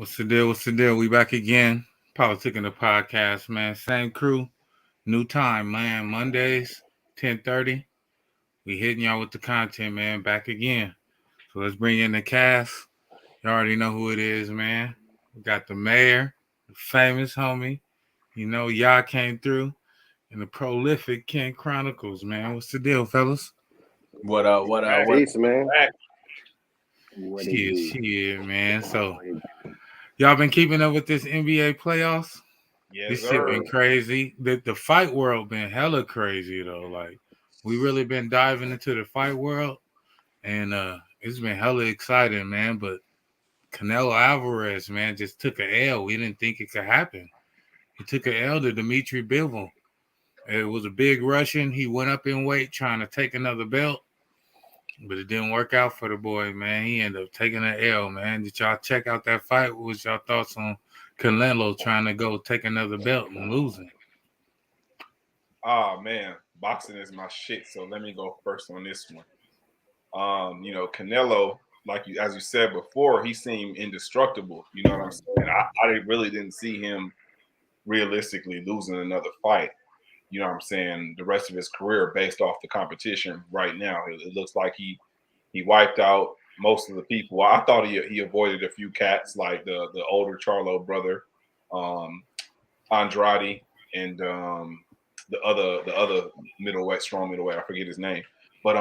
What's the deal? What's the deal? We back again. PolitiKan The Podcast, man. Same crew, new time, man. Mondays, 10:30. We hitting y'all with the content, man. Back again. So let's bring in the cast. You already know who it is, man. We got the mayor, the famous homie. You know, y'all came through. And the prolific Ken Chronicles, man. What's the deal, fellas? What up? What up? Peace, man. What shit, man. So y'all been keeping up with this NBA playoffs? Yes, This sir. shit been crazy. The fight world been hella crazy though. Like we really been diving into the fight world, and it's been hella exciting, man. But Canelo Alverez, man, just took a L. We didn't think it could happen. He took a L to Demitri Bivol. It was a big Russian. He went up in weight trying to take another belt, but it didn't work out for the boy, man. He ended up taking an L, man. Did y'all check out that fight? What was y'all thoughts on Canelo trying to go take another belt and losing? Oh man, boxing is my shit. So let me go first on this one. Canelo, as you said before, he seemed indestructible. You know what I'm saying? I really didn't see him realistically losing another fight. You know what I'm saying? The rest of his career based off the competition right now. It looks like he wiped out most of the people. I thought he avoided a few cats like the older Charlo brother, Andrade, and the other strong middleweight. I forget his name. But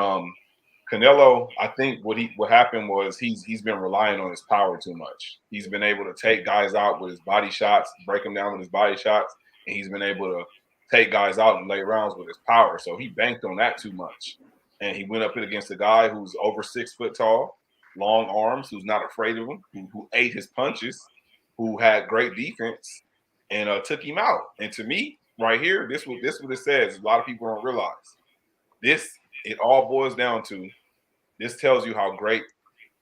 Canelo, I think what happened was he's been relying on his power too much. He's been able to take guys out with his body shots, break them down with his body shots, and he's been able to take guys out in late rounds with his power. So he banked on that too much. And he went up against a guy who's over 6 foot tall, long arms, who's not afraid of him, who ate his punches, who had great defense, and took him out. And to me, right here, this what it says. A lot of people don't realize. It all boils down to, this tells you how great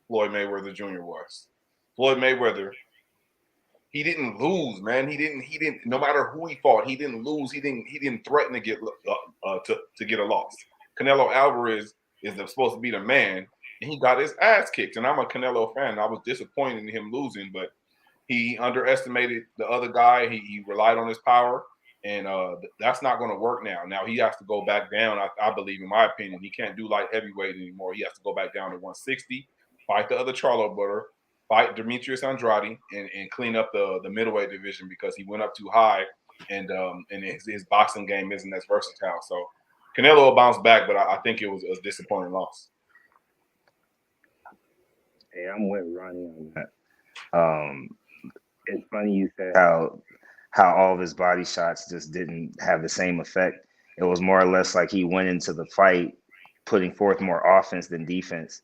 Floyd Mayweather Jr. was. Floyd Mayweather, he didn't lose, man. He didn't. No matter who he fought, he didn't lose. He didn't threaten to get to get a loss. Canelo Alvarez is supposed to be the man, and he got his ass kicked. And I'm a Canelo fan. I was disappointed in him losing, but he underestimated the other guy. He relied on his power, and that's not going to work now. Now he has to go back down. I believe, in my opinion, he can't do light heavyweight anymore. He has to go back down to 160, fight the other Charlo brother, fight Demetrius Andrade, and clean up the middleweight division because he went up too high, and his boxing game isn't as versatile. So Canelo will bounce back, but I think it was a disappointing loss. Hey, I'm with Ronnie on that. It's funny you said how all of his body shots just didn't have the same effect. It was more or less like he went into the fight putting forth more offense than defense.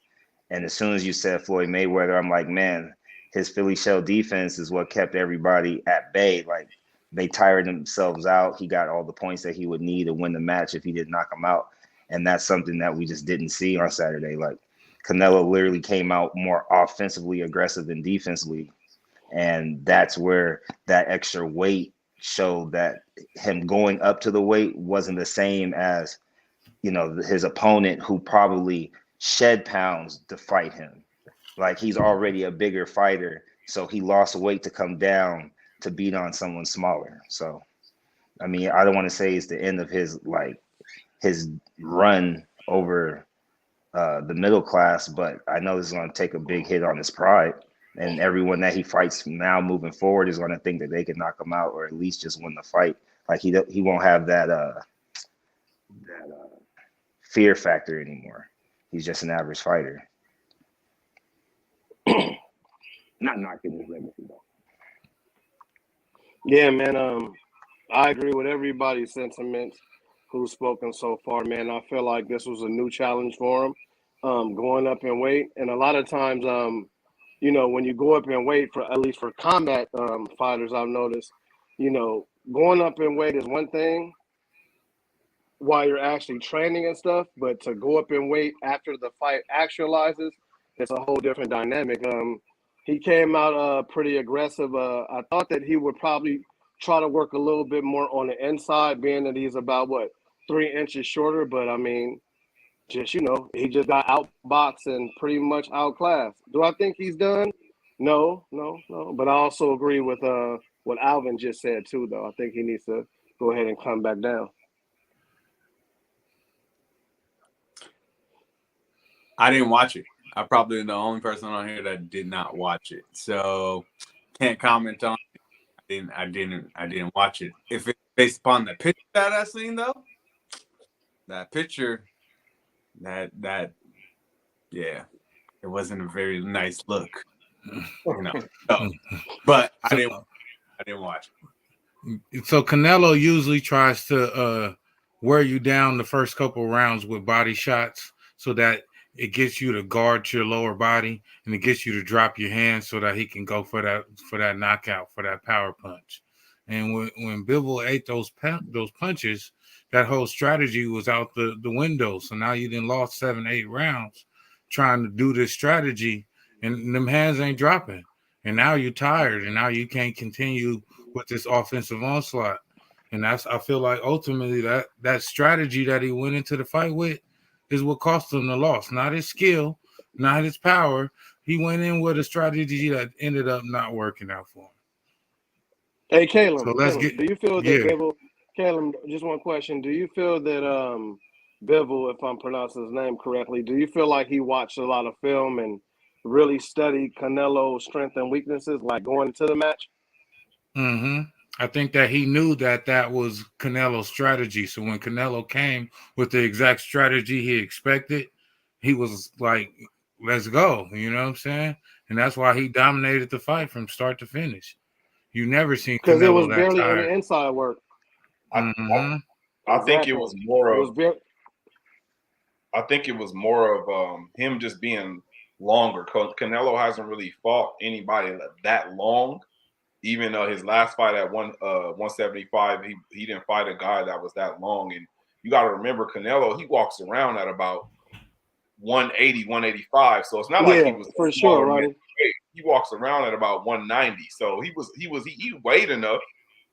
And as soon as you said Floyd Mayweather, I'm like, man, his Philly shell defense is what kept everybody at bay. Like, they tired themselves out. He got all the points that he would need to win the match if he didn't knock him out. And that's something that we just didn't see on Saturday. Like, Canelo literally came out more offensively aggressive than defensively. And that's where that extra weight showed that him going up to the weight wasn't the same as, his opponent who probably shed pounds to fight him. Like, he's already a bigger fighter, so he lost weight to come down to beat on someone smaller. So, I mean, I don't want to say it's the end of his run over the middle class, but I know this is going to take a big hit on his pride. And everyone that he fights now moving forward is going to think that they can knock him out or at least just win the fight. Like, he won't have that fear factor anymore. He's just an average fighter. Not knocking his legacy though. Yeah, man. I agree with everybody's sentiments who's spoken so far, man. I feel like this was a new challenge for him, going up in weight, and a lot of times, when you go up in weight, at least for combat fighters, I've noticed, going up in weight is one thing while you're actually training and stuff, but to go up in weight after the fight actualizes, it's a whole different dynamic. He came out pretty aggressive. I thought that he would probably try to work a little bit more on the inside, being that he's about 3 inches shorter. But I mean, he just got outboxed and pretty much outclassed. Do I think he's done? No. But I also agree with what Alvin just said too, though. I think he needs to go ahead and come back down. I didn't watch it. I'm probably the only person on here that did not watch it, so can't comment on it. I didn't watch it. If it's based upon the picture that I seen, though, that picture, that yeah, it wasn't a very nice look, you know. So, but I didn't watch it. So Canelo usually tries to wear you down the first couple rounds with body shots so that it gets you to guard your lower body and it gets you to drop your hands so that he can go for that knockout, for that power punch. And when Bivol ate those punches, that whole strategy was out the window. So now you done lost 7-8 rounds trying to do this strategy, and them hands ain't dropping. And now you're tired, and now you can't continue with this offensive onslaught. And I feel like ultimately that strategy that he went into the fight with is what cost him the loss. Not his skill, not his power. He went in with a strategy that ended up not working out for him. Hey, So Kalum, let's get do you feel that yeah. Bivol, Kalum, just one question. Do you feel that Bivol, if I'm pronouncing his name correctly, do you feel like he watched a lot of film and really studied Canelo's strengths and weaknesses, like going into the match? Mm-hmm. I think that he knew that was Canelo's strategy. So when Canelo came with the exact strategy he expected, he was like, let's go. You know what I'm saying? And that's why he dominated the fight from start to finish. You never seen Because it was Canelo that barely any tired. inside work. Mm-hmm. I think it Exactly. was more It of was very. I think it was more of him just being longer. Canelo hasn't really fought anybody that long. Even his last fight at 175, he didn't fight a guy that was that long. And you got to remember, Canelo, he walks around at about 180, 185. So it's not like he Yeah, was a for sure, smaller man. Ronnie. He walks around at about 190. So he weighed enough.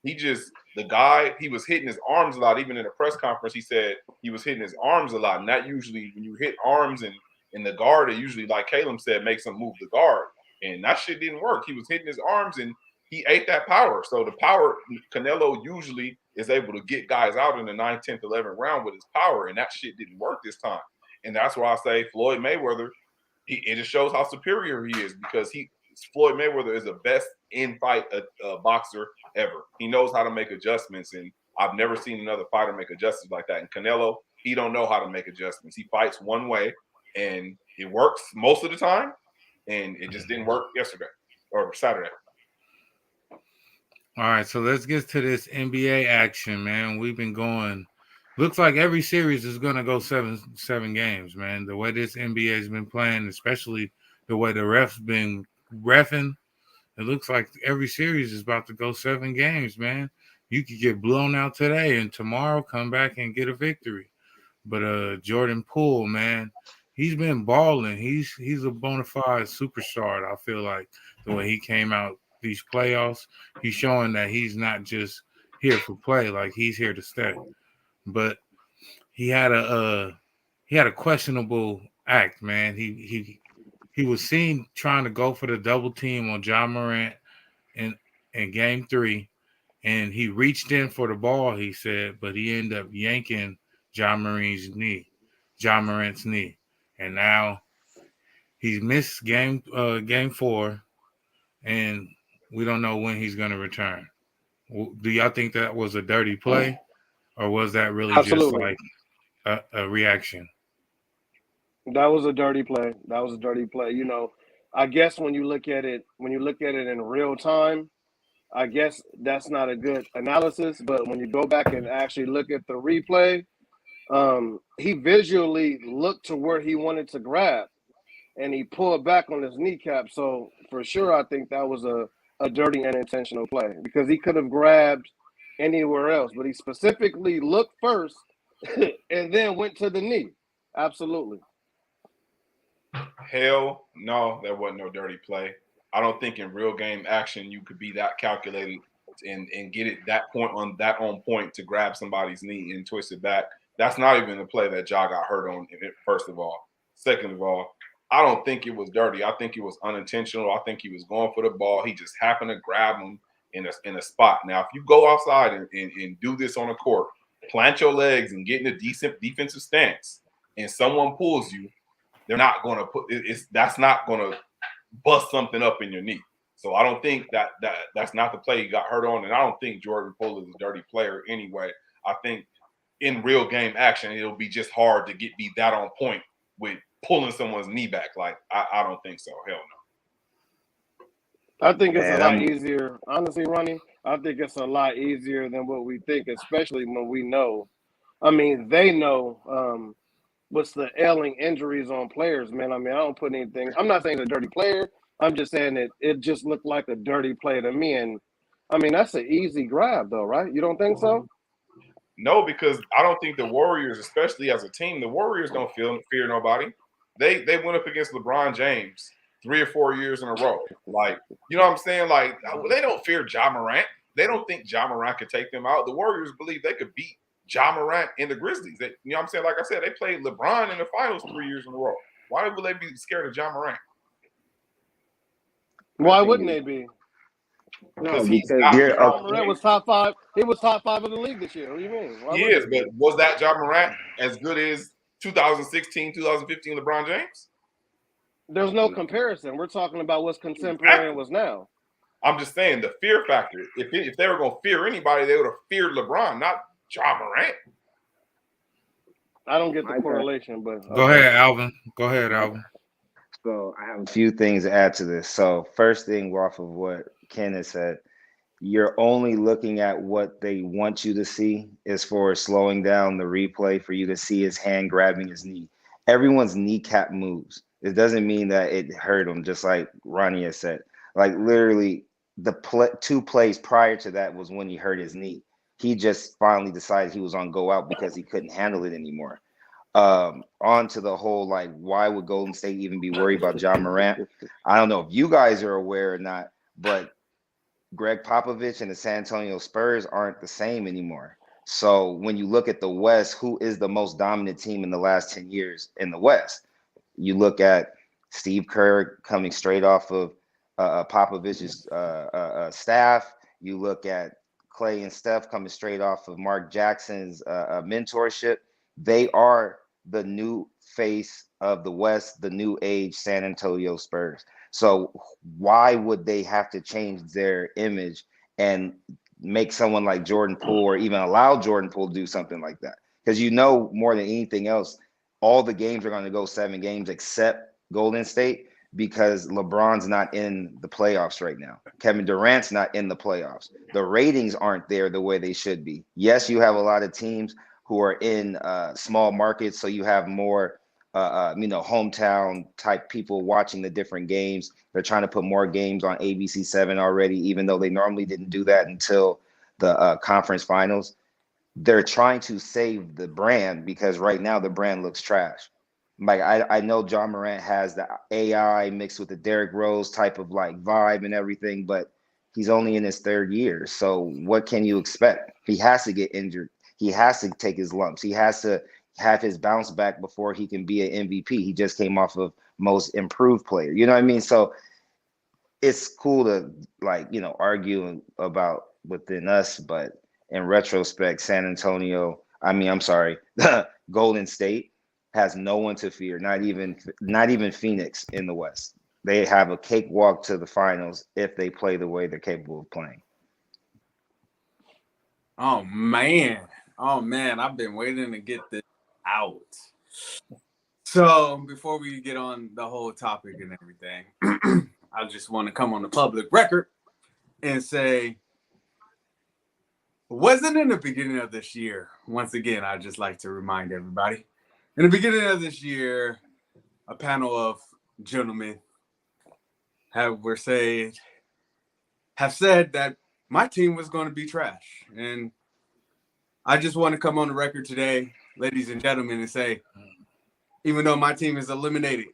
The guy, he was hitting his arms a lot. Even in a press conference, he said he was hitting his arms a lot. And that usually, when you hit arms and in the guard, it usually, like Kalum said, makes him move the guard. And that shit didn't work. He was hitting his arms and he ate that power. So the power, Canelo usually is able to get guys out in the 9th, 10th, 11th round with his power. And that shit didn't work this time. And that's why I say Floyd Mayweather, it just shows how superior he is, because Floyd Mayweather is the best in-fight boxer ever. He knows how to make adjustments, and I've never seen another fighter make adjustments like that. And Canelo, he don't know how to make adjustments. He fights one way, and it works most of the time, and it just didn't work yesterday or Saturday. All right, so let's get to this NBA action, man. We've been going. Looks like every series is going to go seven games, man. The way this NBA has been playing, especially the way the refs been reffing, it looks like every series is about to go 7 games, man. You could get blown out today and tomorrow come back and get a victory. But Jordan Poole, man, he's been balling. He's a bona fide superstar. I feel like the way he came out these playoffs, he's showing that he's not just here for play, like he's here to stay. But he had a questionable act, man. He was seen trying to go for the double team on Ja Morant in game 3, and he reached in for the ball, he said, but he ended up yanking Ja Morant's knee. And now he's missed game 4, and we don't know when he's going to return. Do y'all think that was a dirty play, or was that really just Absolutely. like a reaction? That was a dirty play. That was a dirty play. I guess when you look at it in real time, I guess that's not a good analysis. But when you go back and actually look at the replay, he visually looked to where he wanted to grab, and he pulled back on his kneecap. So for sure, I think that was a dirty and intentional play, because he could have grabbed anywhere else, but he specifically looked first and then went to the knee. Absolutely. Hell no, that wasn't no dirty play. I don't think in real game action you could be that calculated and get it that on point to grab somebody's knee and twist it back. That's not even the play that Ja got hurt on, first of all. Second of all, I don't think it was dirty. I think it was unintentional. I think he was going for the ball. He just happened to grab him in a spot. Now, if you go outside and do this on a court, plant your legs and get in a decent defensive stance, and someone pulls you, they're not going to that's not going to bust something up in your knee. So I don't think that's not the play he got hurt on, and I don't think Jordan Poole is a dirty player anyway. I think in real game action, it'll be just hard to be that on point with pulling someone's knee back. Like, I don't think so. Hell no. I think it's a lot easier. Honestly, Ronnie, I think it's a lot easier than what we think, especially when we know. I mean, they know what's the ailing injuries on players, man. I mean, I don't put anything. I'm not saying a dirty player. I'm just saying that it just looked like a dirty play to me. And, I mean, that's an easy grab, though, right? You don't think so? No, because I don't think the Warriors, especially as a team, the Warriors don't fear nobody. They went up against LeBron James 3 or 4 years in a row. Like, you know what I'm saying? Like, they don't fear Ja Morant. They don't think Ja Morant could take them out. The Warriors believe they could beat Ja Morant and the Grizzlies. You know what I'm saying? Like I said, they played LeBron in the finals 3 years in a row. Why would they be scared of Ja Morant? Why wouldn't they be? No, Because Ja Morant was top 5. He was top 5 of the league this year. What do you mean? He is, but was that Ja Morant as good as 2016, 2015 LeBron James? There's no comparison. We're talking about what's contemporary and what's now. I'm just saying the fear factor. If they were going to fear anybody, they would have feared LeBron, not Ja Morant. I don't get the correlation, but Go ahead, Alvin. So I have a few things to add to this. So first thing off of what Ken has said, you're only looking at what they want you to see as far as slowing down the replay for you to see his hand grabbing his knee. Everyone's kneecap moves. It doesn't mean that it hurt him, just like Ronnie has said. Like literally the 2 plays prior to that was when he hurt his knee. He just finally decided he was on go out because he couldn't handle it anymore. On to the whole, like, why would Golden State even be worried about Ja Morant? I don't know if you guys are aware or not, but Greg Popovich and the San Antonio Spurs aren't the same anymore. So when you look at the West, who is the most dominant team in the last 10 years in the West? You look at Steve Kerr coming straight off of Popovich's staff. You look at Clay and Steph coming straight off of Mark Jackson's mentorship. They are the new face of the West, the new age San Antonio Spurs. So why would they have to change their image and make someone like Jordan Poole or even allow Jordan Poole to do something like that? Because you know more than anything else, all the games are going to go 7 games except Golden State because LeBron's not in the playoffs right now. Kevin Durant's not in the playoffs. The ratings aren't there the way they should be. Yes, you have a lot of teams who are in small markets, so you have more hometown type people watching the different games. They're trying to put more games on ABC 7 already, even though they normally didn't do that until the conference finals. They're trying to save the brand because right now the brand looks trash. Like I know Ja Morant has the AI mixed with the Derrick Rose type of like vibe and everything, but he's only in his 3rd year. So what can you expect? He has to get injured. He has to take his lumps. He has to have his bounce back before he can be an MVP. He just came off of most improved player. You know what I mean? So it's cool to argue about within us, but in retrospect, Golden State has no one to fear, not even Phoenix in the West. They have a cakewalk to the finals if they play the way they're capable of playing. Oh man, I've been waiting to get this out. So before we get on the whole topic and everything, I just want to come on the public record and say, wasn't in the beginning of this year. Once again, I'd just like to remind everybody, in the beginning of this year, a panel of gentlemen have said that my team was going to be trash. And I just want to come on the record today, ladies and gentlemen, and say, even though my team is eliminated,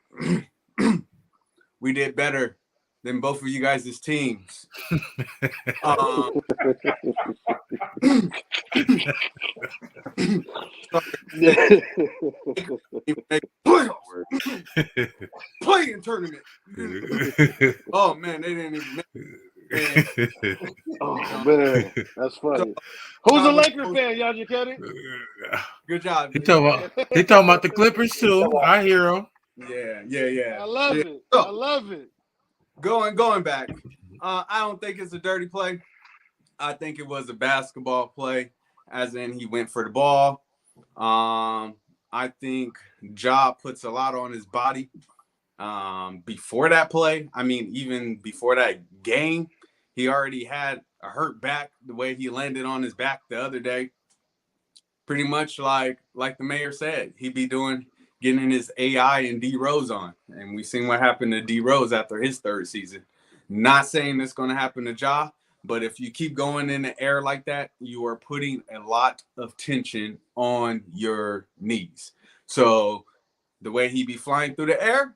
we did better than both of you guys' teams. Playing tournament. Oh man, they didn't even make Oh man, that's funny. Who's a Laker fan, y'all? You get it? Good job. He talking about the Clippers too. I hear him. Yeah. I love it. I love it. Going back. I don't think it's a dirty play. I think it was a basketball play, as in he went for the ball. I think Ja puts a lot on his body before that play. I mean, even before that game, he already had a hurt back. The way he landed on his back the other day, pretty much like the mayor said, he'd be getting his AI and D Rose on, and we seen what happened to D Rose after his third season. Not saying it's going to happen to Ja, but if you keep going in the air like that, you are putting a lot of tension on your knees. So the way he be flying through the air,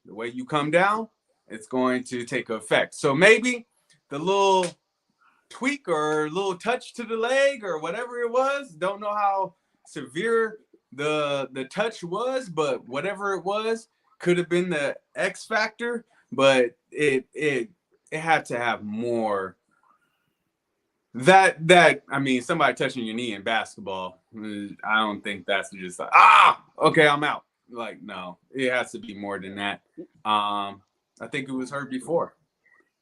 the way you come down, it's going to take effect. So maybe the little tweak or little touch to the leg or whatever it was, don't know how severe the touch was, but whatever it was could have been the X factor, but it had to have more. That I mean, somebody touching your knee in basketball, I don't think that's just like, okay, I'm out. Like, no, it has to be more than that. I think it was heard before.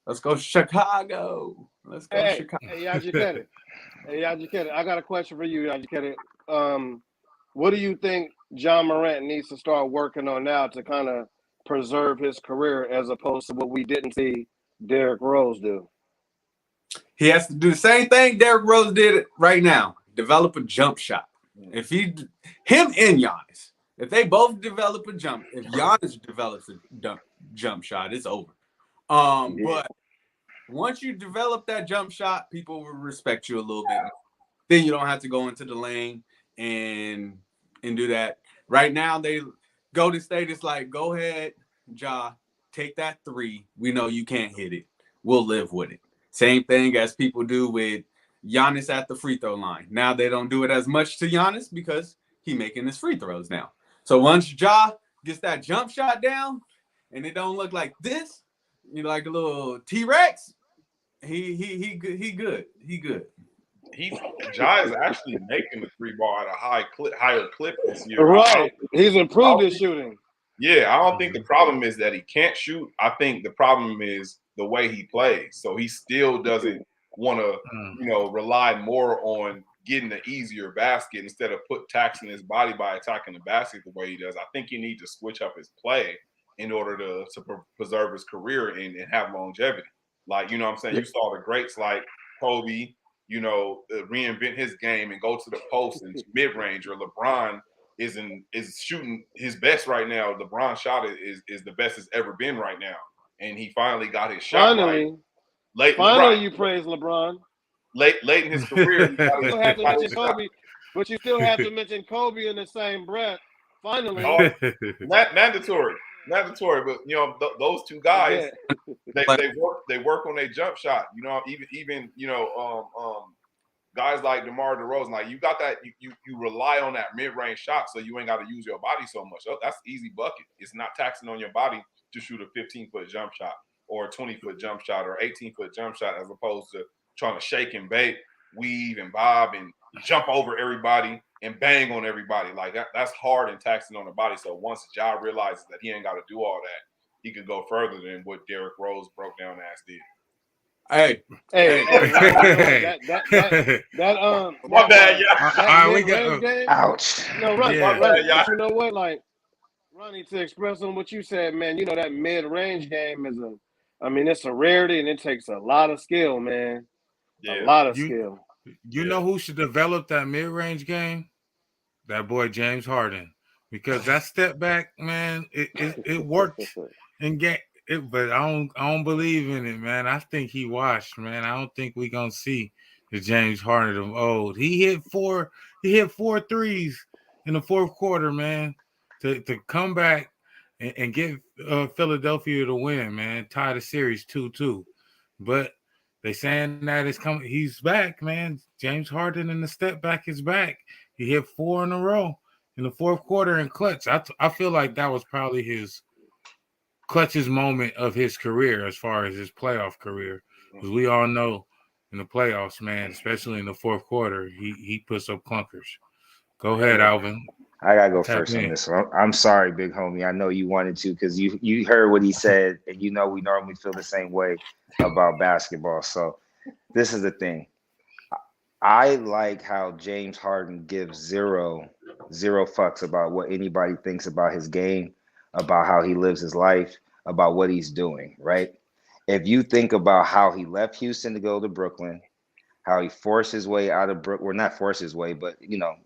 Let's go Chicago. Let's go Chicago. Hey, Yajiketa. I got a question for you, Yajiketa. What do you think Ja Morant needs to start working on now to kind of preserve his career as opposed to what we didn't see Derrick Rose do? He has to do the same thing Derrick Rose did right now. Develop a jump shot. If him and Giannis, if they both develop a jump, if Giannis develops a jump shot, it's over. But once you develop that jump shot, people will respect you a little bit. Then you don't have to go into the lane and do that. Right now, Golden State is like, go ahead, Ja, take that three. We know you can't hit it. We'll live with it. Same thing as people do with Giannis at the free throw line. Now they don't do it as much to Giannis because he's making his free throws now. So once Ja gets that jump shot down and it don't look like this, you know, like a little T-Rex, he good. Ja is actually making the three ball at a higher clip this year. Right. He's improved his shooting. Yeah, I don't think the problem is that he can't shoot. I think the problem is the way he plays. So he still doesn't want to, rely more on getting an easier basket instead of taxing his body by attacking the basket the way he does. I think you need to switch up his play in order to preserve his career and have longevity. Like, you know what I'm saying? You saw the greats like Kobe, reinvent his game and go to the post and mid-range, or LeBron is shooting his best right now. LeBron's shot is the best it's ever been right now. And he finally got his shot right. Finally, you praise LeBron. Late in his career. You still have to mention Kobe, but you still have to mention Kobe in the same breath. Finally. Mandatory. But those two guys, they work on their jump shot. Even guys like DeMar DeRozan, like you got that, you rely on that mid-range shot, so you ain't got to use your body so much. That's easy bucket. It's not taxing on your body to shoot a 15-foot jump shot or a 20-foot jump shot or 18-foot jump shot, as opposed to trying to shake and bake, weave and bob and jump over everybody and bang on everybody. Like that's hard and taxing on the body. So once Ja realizes that he ain't got to do all that, he can go further than what Derrick Rose broke down ass did. Hey. My bad, yeah. Ouch. No, right. Yeah. You know what? Like, Ronnie, to express on what you said, man, that mid-range game it's a rarity and it takes a lot of skill, man. Yeah. A lot of skill. You know who should develop that mid-range game? That boy James Harden. Because that step back, man, it worked and but I don't believe in it, man. I think he washed, man. I don't think we're gonna see the James Harden of old. He hit four threes in the fourth quarter, man, to come back and get Philadelphia to win, man. Tie the series 2-2. But they saying that it's coming. He's back, man. James Harden in the step back is back. He hit 4 in a row in the fourth quarter in clutch. I feel like that was probably his clutchest moment of his career as far as his playoff career. Because we all know in the playoffs, man, especially in the fourth quarter, he puts up clunkers. Go ahead, Alvin. I gotta go Tap first on in. this one. I'm sorry, big homie. I know you wanted to because you heard what he said, and you know we normally feel the same way about basketball. So this is the thing. I like how James Harden gives zero fucks about what anybody thinks about his game, about how he lives his life, about what he's doing, right? If you think about how he left Houston to go to Brooklyn, how he forced his way out of Brooklyn, well, not forced his way, but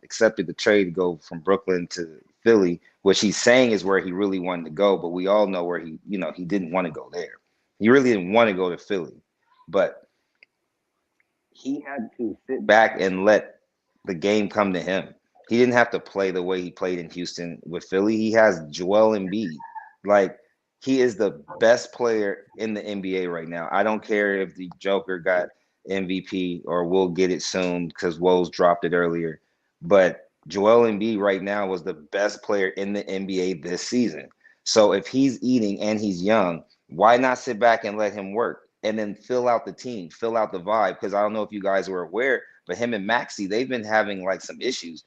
accepted the trade to go from Brooklyn to Philly, which he's saying is where he really wanted to go, but we all know where he didn't want to go there. He really didn't want to go to Philly, but he had to sit back and let the game come to him. He didn't have to play the way he played in Houston with Philly. He has Joel Embiid. Like, he is the best player in the NBA right now. I don't care if the Joker got MVP or will get it soon because Woes dropped it earlier. But Joel Embiid right now was the best player in the NBA this season. So if he's eating and he's young, why not sit back and let him work and then fill out the team, fill out the vibe? Because I don't know if you guys were aware, but him and Maxey, they've been having like some issues.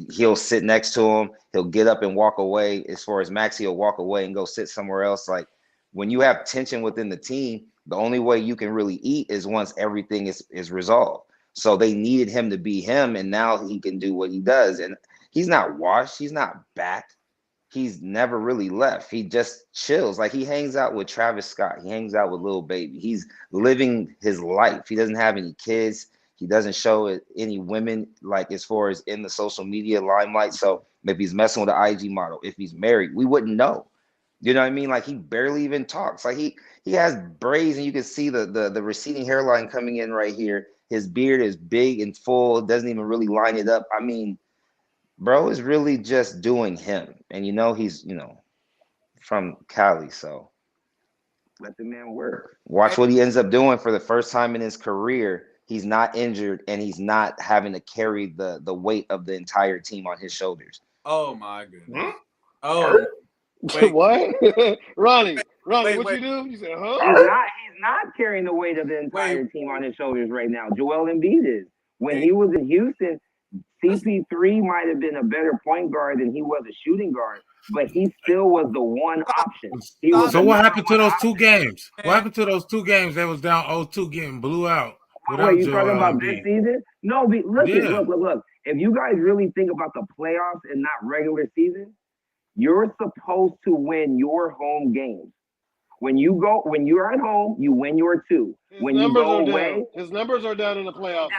He'll sit next to him. He'll get up and walk away. As far as Maxey, he'll walk away and go sit somewhere else. Like, when you have tension within the team, the only way you can really eat is once everything is resolved. So they needed him to be him, and now he can do what he does. And he's not washed. He's not back. He's never really left. He just chills. Like, he hangs out with Travis Scott. He hangs out with Lil Baby. He's living his life. He doesn't have any kids. He doesn't show any women, like, as far as in the social media limelight. So if he's messing with an IG model, if he's married, we wouldn't know. You know what I mean? Like, he barely even talks. Like, he has braids, and you can see the receding hairline coming in right here. His beard is big and full. It doesn't even really line it up. I mean, bro is really just doing him. And he's from Cali, so let the man work. Watch what he ends up doing for the first time in his career. He's not injured, and he's not having to carry the weight of the entire team on his shoulders. Oh my goodness. Oh, wait. What? Ronnie, wait, what you do? You said, huh? He's not carrying the weight of the entire team on his shoulders right now. Joel Embiid is. When he was in Houston, CP3 might have been a better point guard than he was a shooting guard, but he still was the one option. So what happened to those two games? What happened to those 2 games? They was down 0-2, getting blew out. Wait, you talking about this season? No, look. If you guys really think about the playoffs and not regular season, you're supposed to win your home games. When you're at home, you win your 2. When you go away, his numbers are down in the playoffs.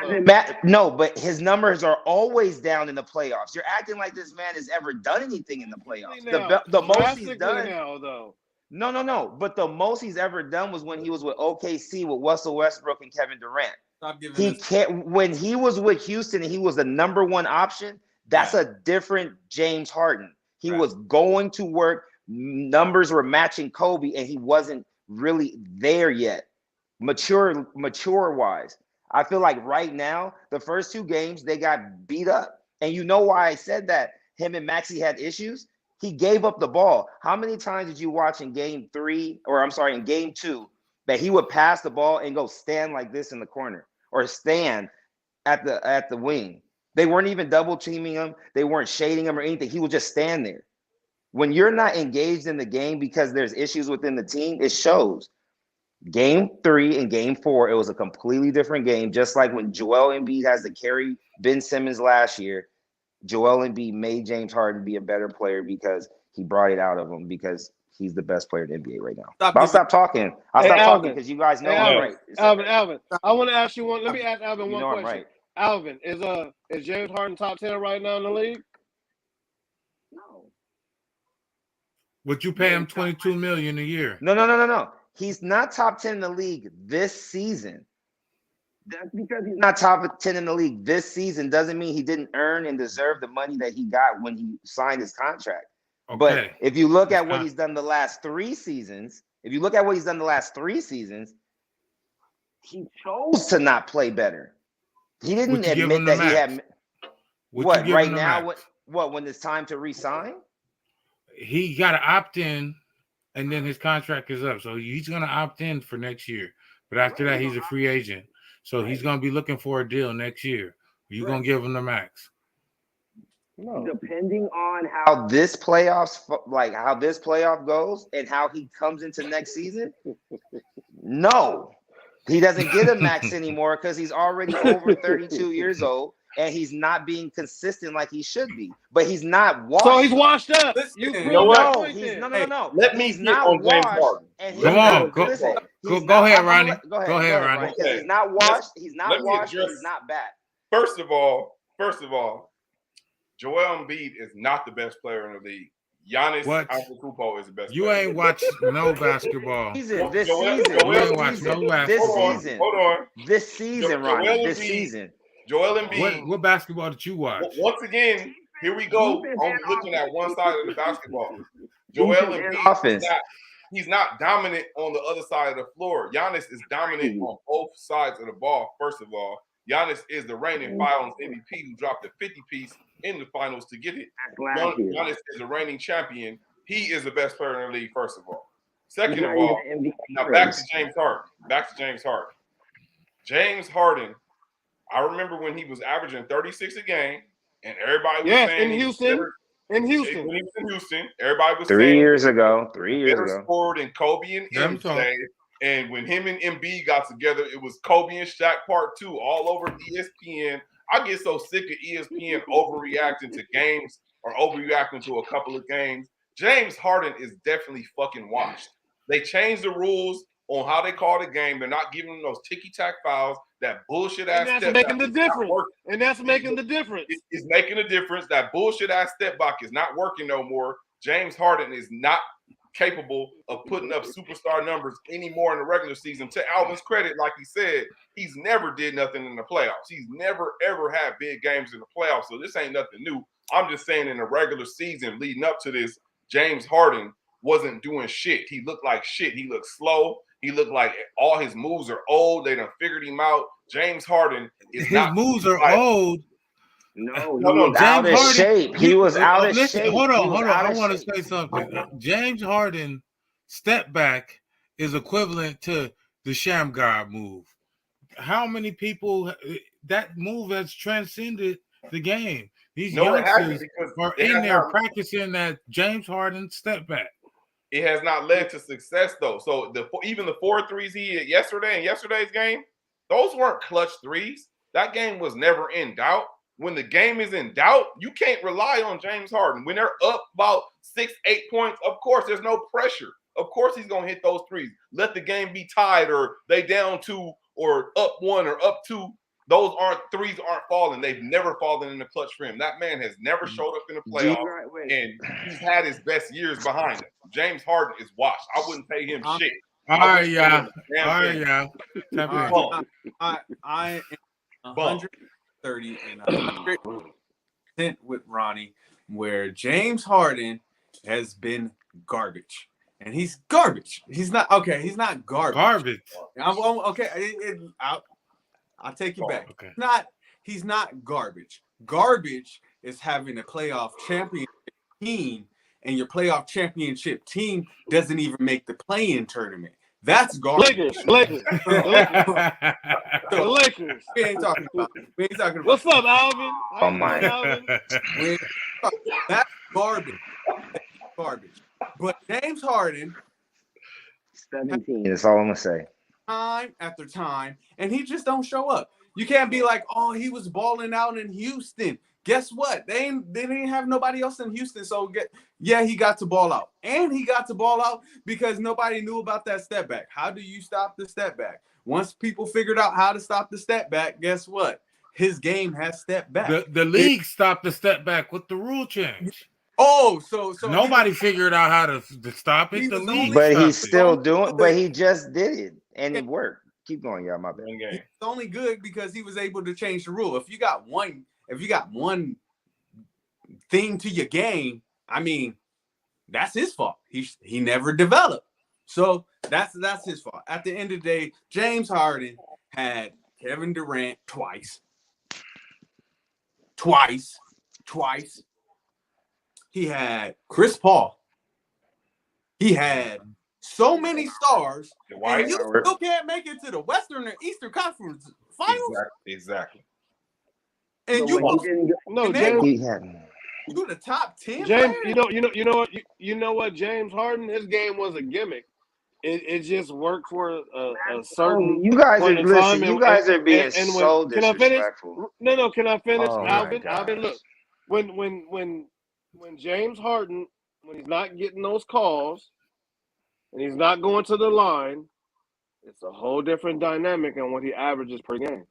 No, but his numbers are always down in the playoffs. You're acting like this man has ever done anything in the playoffs. The most he's done now, though. No. But the most he's ever done was when he was with OKC with Russell Westbrook and Kevin Durant. When he was with Houston and he was the number 1 option, that's a different James Harden. He was going to work. Numbers were matching Kobe, and he wasn't really there yet. Mature wise. I feel like right now, the first 2 games, they got beat up. And you know why I said that him and Maxey had issues? He gave up the ball. How many times did you watch in game 2, that he would pass the ball and go stand like this in the corner or stand at the wing? They weren't even double teaming him. They weren't shading him or anything. He would just stand there. When you're not engaged in the game because there's issues within the team, it shows. Game 3 and game 4, it was a completely different game. Just like when Joel Embiid has to carry Ben Simmons last year, Joel Embiid made James Harden be a better player because he brought it out of him, because he's the best player in the NBA right now. I'll stop talking. I'll stop talking because you guys know I'm right. Alvin, I want to ask you one. Let me ask Alvin one question. Right. Alvin, is James Harden top 10 right now in the league? No. Would you pay him $22 million a year? No. He's not top 10 in the league this season. That's because he's not top 10 in the league this season doesn't mean he didn't earn and deserve the money that he got when he signed his contract. Okay. But if you look It's at what not- he's done the last 3 seasons, he chose to not play better. He didn't Would you give admit him the that he max? had. Would you What give right him the now? max? What when it's time to resign? He got to opt in, and then his contract is up. So he's going to opt in for next year. But after that, he's a free agent. So he's going to be looking for a deal next year. You're going to give him the max. No. Depending on how this playoff goes and how he comes into next season, no, he doesn't get a max anymore because he's already over 32 years old and he's not being consistent like he should be. But he's not washed. So he's washed up. Listen, You know what? proved No, he's no. no. Let me He's get not on James washed. Harden. And Come on, go ahead, Ronnie. Go ahead, Ronnie. because he's not washed. He's not Let me washed. And address- he's not back. First of all, Joel Embiid is not the best player in the league. Giannis What? Antetokounmpo is the best. You player. ain't watched no basketball. This Joel- season, You ain't watched no basketball. Hold on. This season, Joel Ronnie. This Embiid- season. Joel Embiid. What basketball did you watch? Once again, here we go. Only looking at one side of the basketball. Joel Embiid offense. he's not dominant on the other side of the floor. Giannis is dominant on both sides of the ball. First of all, Giannis is the reigning Finals MVP who dropped a 50-piece in the finals to get it. Giannis is a reigning champion. He is the best player in the league, first of all. Second of all, now back to James Harden. James Harden, I remember when he was averaging 36 a game, and everybody was saying in Houston. when he was in Houston, everybody was 3 saying years ago. better scored than Kobe and Let me MJ. And when him and Embiid got together, it was Kobe and Shaq Part 2 all over ESPN. I get so sick of ESPN overreacting to games or overreacting to a couple of games. James Harden is definitely fucking washed. They changed the rules on how they call the game. They're not giving them those ticky-tack fouls, that bullshit ass And step that's making back the is not difference. working. And that's making the difference. It's making a difference. That bullshit ass step back is not working no more. James Harden is not capable of putting up superstar numbers anymore in the regular season. To Alvin's credit, like he said, he's never did nothing in the playoffs. He's never, ever had big games in the playoffs. So this ain't nothing new. I'm just saying in the regular season leading up to this, James Harden wasn't doing shit. He looked like shit. He looked slow. He looked like all his moves are old. They done figured him out. James Harden is His not moves are old. No, James out of Harden- shape. He was out of Listen, shape. Hold He on. was out I of want to shape. say something. James Harden step back is equivalent to the Shamgar move. How many people that move has transcended the game? These No, it hasn't, youngsters because are it in has there not- practicing that James Harden step back. It has not led to success though. So even the 4 threes he hit yesterday in yesterday's game, those weren't clutch threes. That game was never in doubt. When the game is in doubt, you can't rely on James Harden. When they're up about 6-8 points, of course, there's no pressure. Of course, he's gonna hit those threes. Let the game be tied, or they down 2, or up 1, or up 2. Those threes aren't falling. They've never fallen in the clutch for him. That man has never showed up in the playoffs, and he's had his best years behind him. James Harden is washed. I wouldn't pay him shit. All right, yeah. All right, yeah. I am 130 and 100% with Ronnie, where James Harden has been garbage. And he's garbage. He's not okay. He's not garbage. I'll take you back. Okay. He's not garbage. Garbage is having a playoff championship team, and your playoff championship team doesn't even make the play-in tournament. That's garbage. Lakers. So, Lakers. we ain't talking about. What's up, Alvin? Oh, my. That's garbage. Garbage. But James Harden, 17. That's all I'm gonna say. time after time, and he just don't show up. You can't be like, oh, he was balling out in Houston. Guess what? They didn't have nobody else in Houston. So he got to ball out. And he got to ball out because nobody knew about that step back. How do you stop the step back? Once people figured out how to stop the step back, guess what? His game has stepped back. The league stopped the step back with the rule change. Oh, so nobody figured out how to stop it. The league, But stopped he's it. still doing. But he just did it, and it worked. Keep going, y'all. My bad. It's only good because he was able to change the rule. If you got one thing to your game, I mean, That's his fault. He never developed. So that's his fault. At the end of the day, James Harden had Kevin Durant twice. He had Chris Paul. He had so many stars, and you still can't make it to the Western or Eastern Conference Finals. Exactly. And you the top 10. James, you know what? James Harden, his game was a gimmick. It just worked for a certain. You guys are listen. You guys are being so disrespectful. No. Can I finish, Oh Alvin? Look, when James Harden, when he's not getting those calls, and he's not going to the line, it's a whole different dynamic on what he averages per game.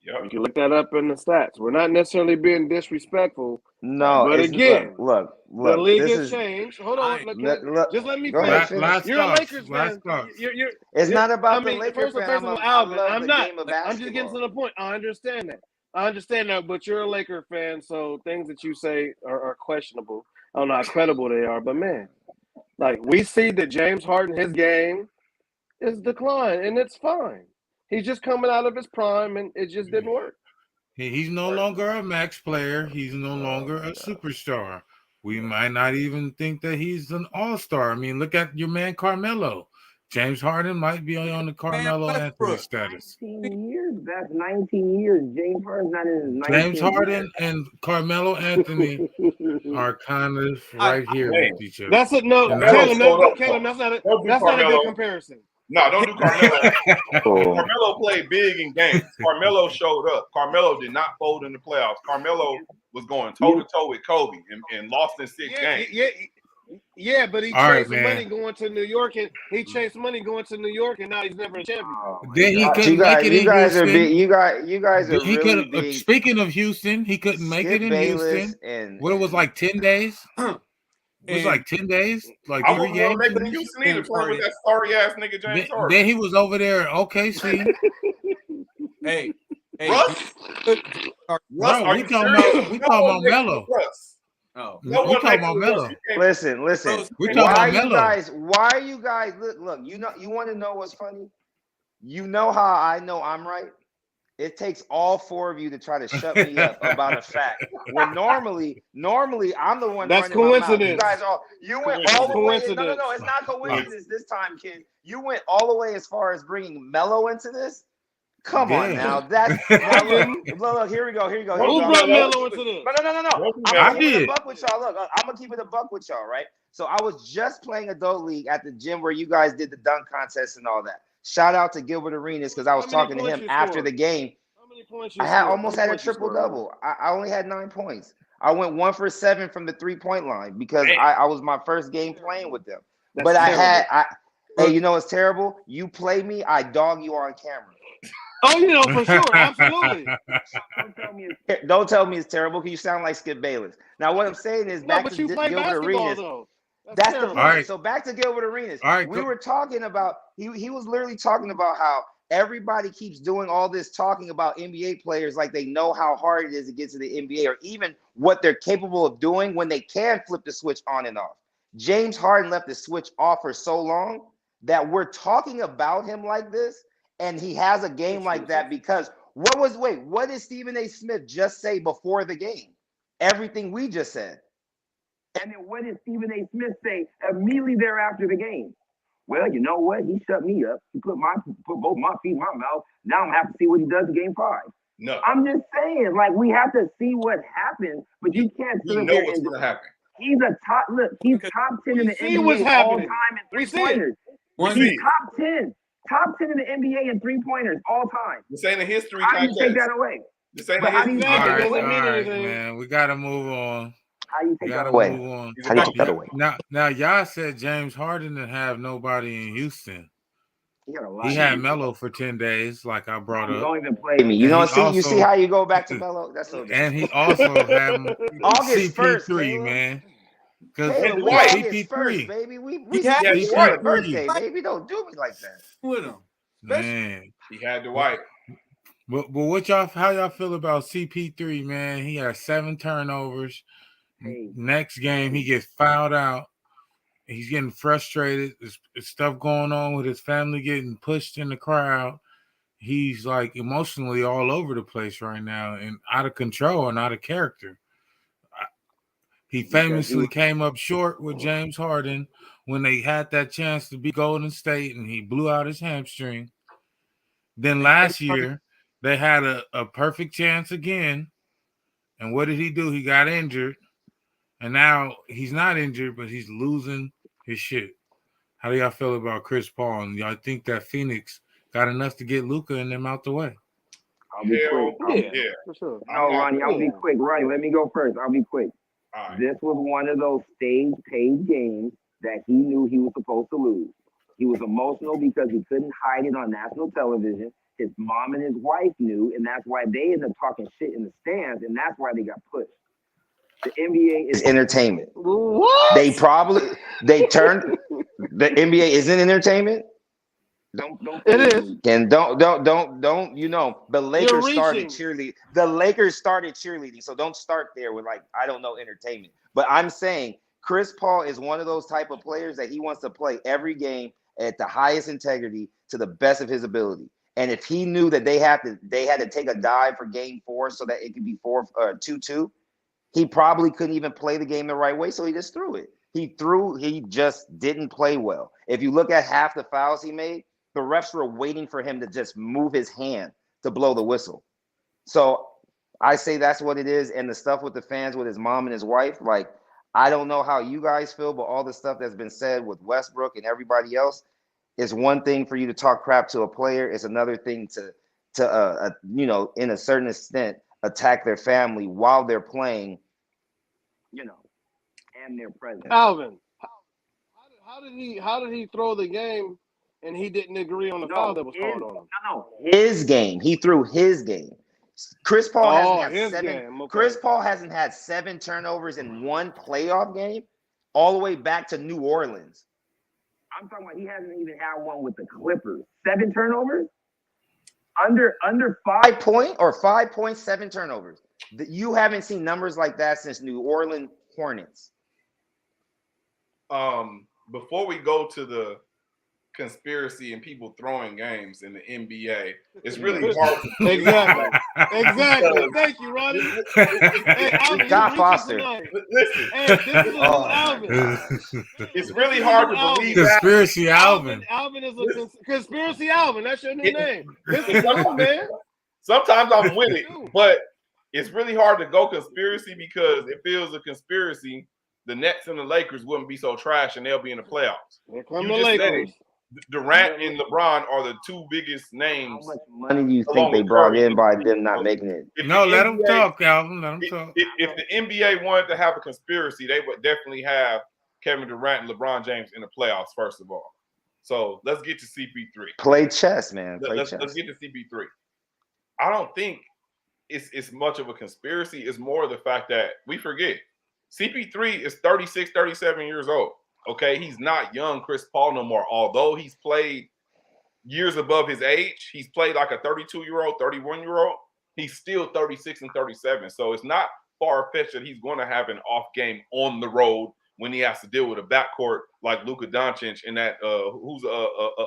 Yep. You can look that up in the stats. We're not necessarily being disrespectful. No, but again, look. The league has changed. Hold on. Just let me finish. You're a Lakers fan. It's not about the Lakers fan. First of all, Alvin, I'm not. I'm just getting to the point. I understand that. But you're a Laker fan, so things that you say are questionable. I don't know how credible they are, but man, like we see that James Harden, his game is declined, and it's fine. He's just coming out of his prime, and it just didn't work. He's no longer a max player. He's no longer a superstar. We might not even think that he's an all-star. I mean, look at your man Carmelo. James Harden might be on the Carmelo Anthony status. 19 years. That's 19 years. James Harden's not in his 19 James Harden and Carmelo Anthony are kind of right here with each other. That's Calum, that's not a good comparison. No, don't do Carmelo. Carmelo played big in games. Carmelo showed up. Carmelo did not fold in the playoffs. Carmelo was going toe-to-toe with Kobe and lost in 6 games. Yeah, but he chased money going to New York, and now he's never a champion. Then he couldn't make it in Houston. You guys are really big. Speaking of Houston, he couldn't make it in Houston. What it was like 10 days? It was like 10 days, like 3 games. I wasn't Houston either, playing with that sorry ass nigga James Harden. Then he was over there, OKC. Hey, Russ, bro, we talking about Melo. Oh, no, we talking about Melo. Listen. We talking about Melo. Why are you guys? Look. You know. You want to know what's funny? You know how I know I'm right. It takes all 4 of you to try to shut me up about a fact. When normally I'm the one. That's coincidence. You went all the way. No, it's not coincidence this time, kid. You went all the way as far as bringing Melo into this. Come on now. That's look. Here we go. Who brought Melo into this? No. I'm gonna keep it a buck with y'all. Look, I'm gonna keep it a buck with y'all, right? So I was just playing adult league at the gym where you guys did the dunk contest and all that. Shout out to Gilbert Arenas because I was talking to him after the game. How many points I almost had a triple double. I only had 9 points. I went 1 for 7 from the 3-point line because I was my first game playing with them. But hey, you know what's terrible? You play me, I dog you on camera. Oh, for sure, absolutely. Don't tell me it's terrible because you sound like Skip Bayless. Now, what I'm saying is back to Gilbert Arenas. That's the point. Right. So back to Gilbert Arenas. We were talking about he was literally talking about how everybody keeps doing all this talking about NBA players like they know how hard it is to get to the NBA or even what they're capable of doing when they can flip the switch on and off. James Harden left the switch off for so long that we're talking about him like this, and he has a game like that because what did Stephen A. Smith just say before the game? Everything we just said. And then what did Stephen A. Smith say immediately thereafter the game? Well, you know what? He shut me up. He put both my feet in my mouth. Now I'm gonna have to see what he does in game 5. No. I'm just saying, like, we have to see what happens, but you can't sit there what's gonna happen. He's top 10 in the NBA all time in 3-pointers. He's top 10. Top 10 in the NBA in 3-pointers all time. This ain't a history contest. How do you take that away? This ain't a history contest. All right, man. We gotta move on. How do you take that away? How do you take that away? Now, y'all said James Harden didn't have nobody in Houston. He had Melo for 10 days, like I brought up. Don't even play me. You see how you go back to Melo? That's so. And he also had August 1st, man. Because August 1st, baby. We had Dwight birthday, baby. Don't do me like that. With him, man. He had Dwight. But how y'all feel about CP3, man? He had 7 turnovers. Next game, he gets fouled out. he's getting frustrated. There's stuff going on with his family getting pushed in the crowd. He's like emotionally all over the place right now and out of control and out of character. He famously came up short with James Harden when they had that chance to beat Golden State and he blew out his hamstring. Then last year, they had a perfect chance again. And what did he do? He got injured. And now he's not injured, but he's losing his shit. How do y'all feel about Chris Paul? And y'all think that Phoenix got enough to get Luka and them out the way? I'll be quick. Yeah, for sure. No, Ronnie, I'll be quick. Ronnie, let me go first. I'll be quick. Right. This was one of those paid games that he knew he was supposed to lose. He was emotional because he couldn't hide it on national television. His mom and his wife knew, and that's why they ended up talking shit in the stands, and that's why they got pushed. The NBA is entertainment. What? They turned the NBA isn't entertainment. Don't it is. And don't the Lakers started cheerleading. The Lakers started cheerleading, so don't start there with like I don't know entertainment. But I'm saying Chris Paul is one of those type of players that he wants to play every game at the highest integrity to the best of his ability. And if he knew that they had to take a dive for game 4 so that it could be 2-2, he probably couldn't even play the game the right way, so he just threw it. He just didn't play well. If you look at half the fouls he made, the refs were waiting for him to just move his hand to blow the whistle. So I say that's what it is. And the stuff with the fans, with his mom and his wife, like, I don't know how you guys feel, but all the stuff that's been said with Westbrook and everybody else is one thing for you to talk crap to a player. It's another thing to in a certain extent, attack their family while they're playing, and they're present. Alvin, how did he throw the game and he didn't agree on the foul that was called on him? No, his game. He threw his game. Chris Paul hasn't had 7. Game. Okay. Chris Paul hasn't had 7 turnovers in one playoff game, all the way back to New Orleans. I'm talking about he hasn't even had one with the Clippers. 7 turnovers, under 5 point or 5.7 turnovers. You haven't seen numbers like that since New Orleans Hornets. Before we go to the conspiracy and people throwing games in the NBA, it's really hard. Exactly. Thank you, Ronnie. Hey, Alvin, Scott Foster. Listen. Hey, this is Alvin. It's really hard to believe conspiracy that. Alvin. Alvin is a conspiracy Alvin. That's your new name. This is true, man. Sometimes I'm with it, but it's really hard to go conspiracy because it feels a conspiracy. The Nets and the Lakers wouldn't be so trash and they'll be in the playoffs. Here come the Lakers. Durant and LeBron are the 2 biggest names. How much money do you think they brought in by them not making it? Let them talk, Calvin. Let them talk. If the NBA wanted to have a conspiracy, they would definitely have Kevin Durant and LeBron James in the playoffs, first of all. So let's get to CP3. Play chess, man. Let's get to CP3. I don't think it's much of a conspiracy. It's more the fact that we forget CP3 is 36, 37 years old. Okay, he's not young Chris Paul no more. Although he's played years above his age, he's played like a 32-year-old, 31-year-old. He's still 36 and 37. So it's not far-fetched that he's going to have an off game on the road when he has to deal with a backcourt like Luka Doncic and that who's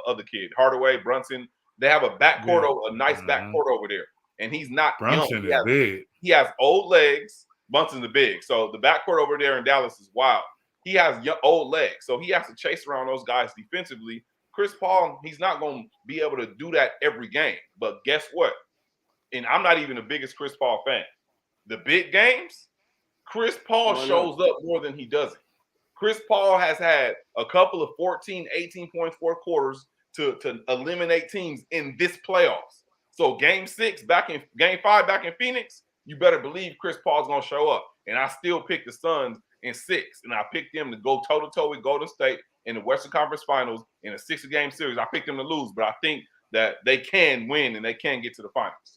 other kid, Hardaway, Brunson. They have a backcourt, a nice backcourt over there, and he's not Brunson young. Is big. He has old legs. Brunson's the big. So the backcourt over there in Dallas is wild. He has old legs, so he has to chase around those guys defensively. Chris Paul, he's not going to be able to do that every game. But guess what? And I'm not even the biggest Chris Paul fan. The big games, Chris Paul shows up more than he doesn't. Chris Paul has had a couple of 14, 18.4 quarters to eliminate teams in this playoffs. So game 5 back in Phoenix, you better believe Chris Paul's going to show up. And I still pick the Suns in 6, and I picked them to go toe-to-toe with Golden State in the Western Conference Finals in a 60-game series. I picked them to lose, but I think that they can win and they can get to the finals.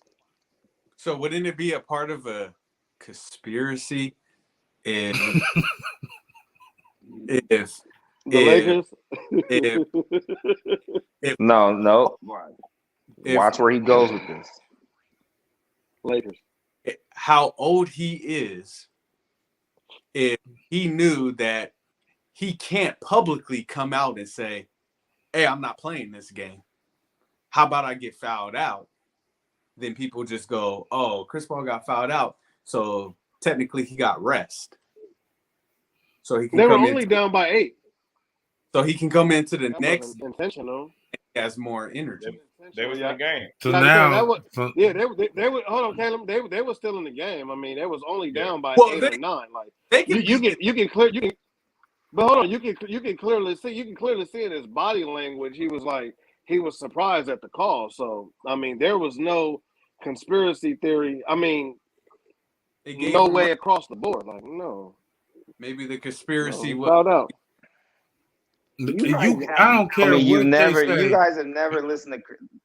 So wouldn't it be a part of a conspiracy if Lakers? No. Watch where he goes with this. Lakers. How old he is, if he knew that he can't publicly come out and say, hey, I'm not playing this game. How about I get fouled out? Then people just go, oh, Chris Paul got fouled out, so technically he got rest. So he can They were only down by 8. So he can come into the That next wasn't intentional. He has more energy. They was in the game. So Like, now, that was, so, yeah, they were. Hold on, Calum. They were still in the game. I mean, they was only down by 8 or 9. Like They can you can clear you can. But hold on, you can clearly see in his body language. He was surprised at the call. So I mean, there was no conspiracy theory. I mean, no way across the board. Like no. Maybe the conspiracy was fouled out. I don't care. You say. guys have never listened to.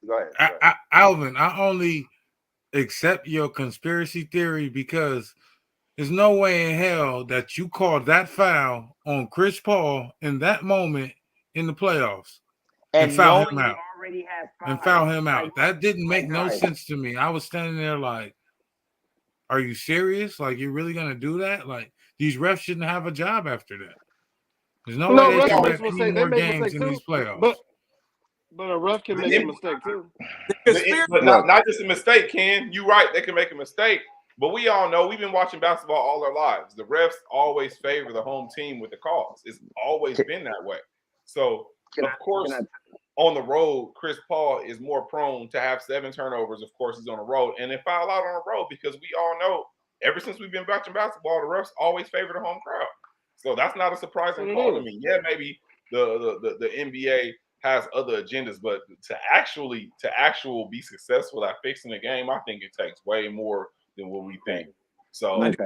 Go ahead. Alvin, I only accept your conspiracy theory because there's no way in hell that you called that foul on Chris Paul in that moment in the playoffs and foul him out. And foul him out. That didn't make no sense to me. I was standing there like, are you serious? Like, you're really gonna do that? Like, these refs shouldn't have a job after that. There's no way they can ref any more games in these playoffs. But a ref can make a mistake too. But not just a mistake, Ken. You're right. They can make a mistake. But we all know, we've been watching basketball all our lives. The refs always favor the home team with the calls. It's always been that way. So, of course, on the road, Chris Paul is more prone to have 7 turnovers. Of course, he's on the road. And they foul out on the road because we all know, ever since we've been watching basketball, the refs always favor the home crowd. So that's not a surprising call to me. Yeah, maybe the NBA has other agendas, but to actually be successful at fixing the game, I think it takes way more than what we think. So let's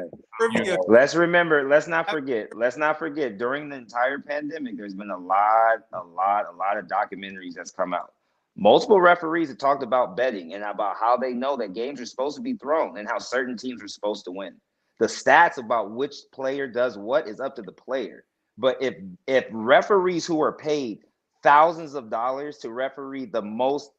not forget during the entire pandemic, there's been a lot of documentaries that's come out. Multiple referees have talked about betting and about how they know that games are supposed to be thrown and how certain teams are supposed to win. The stats about which player does what is up to the player. But if referees who are paid thousands of dollars to referee the most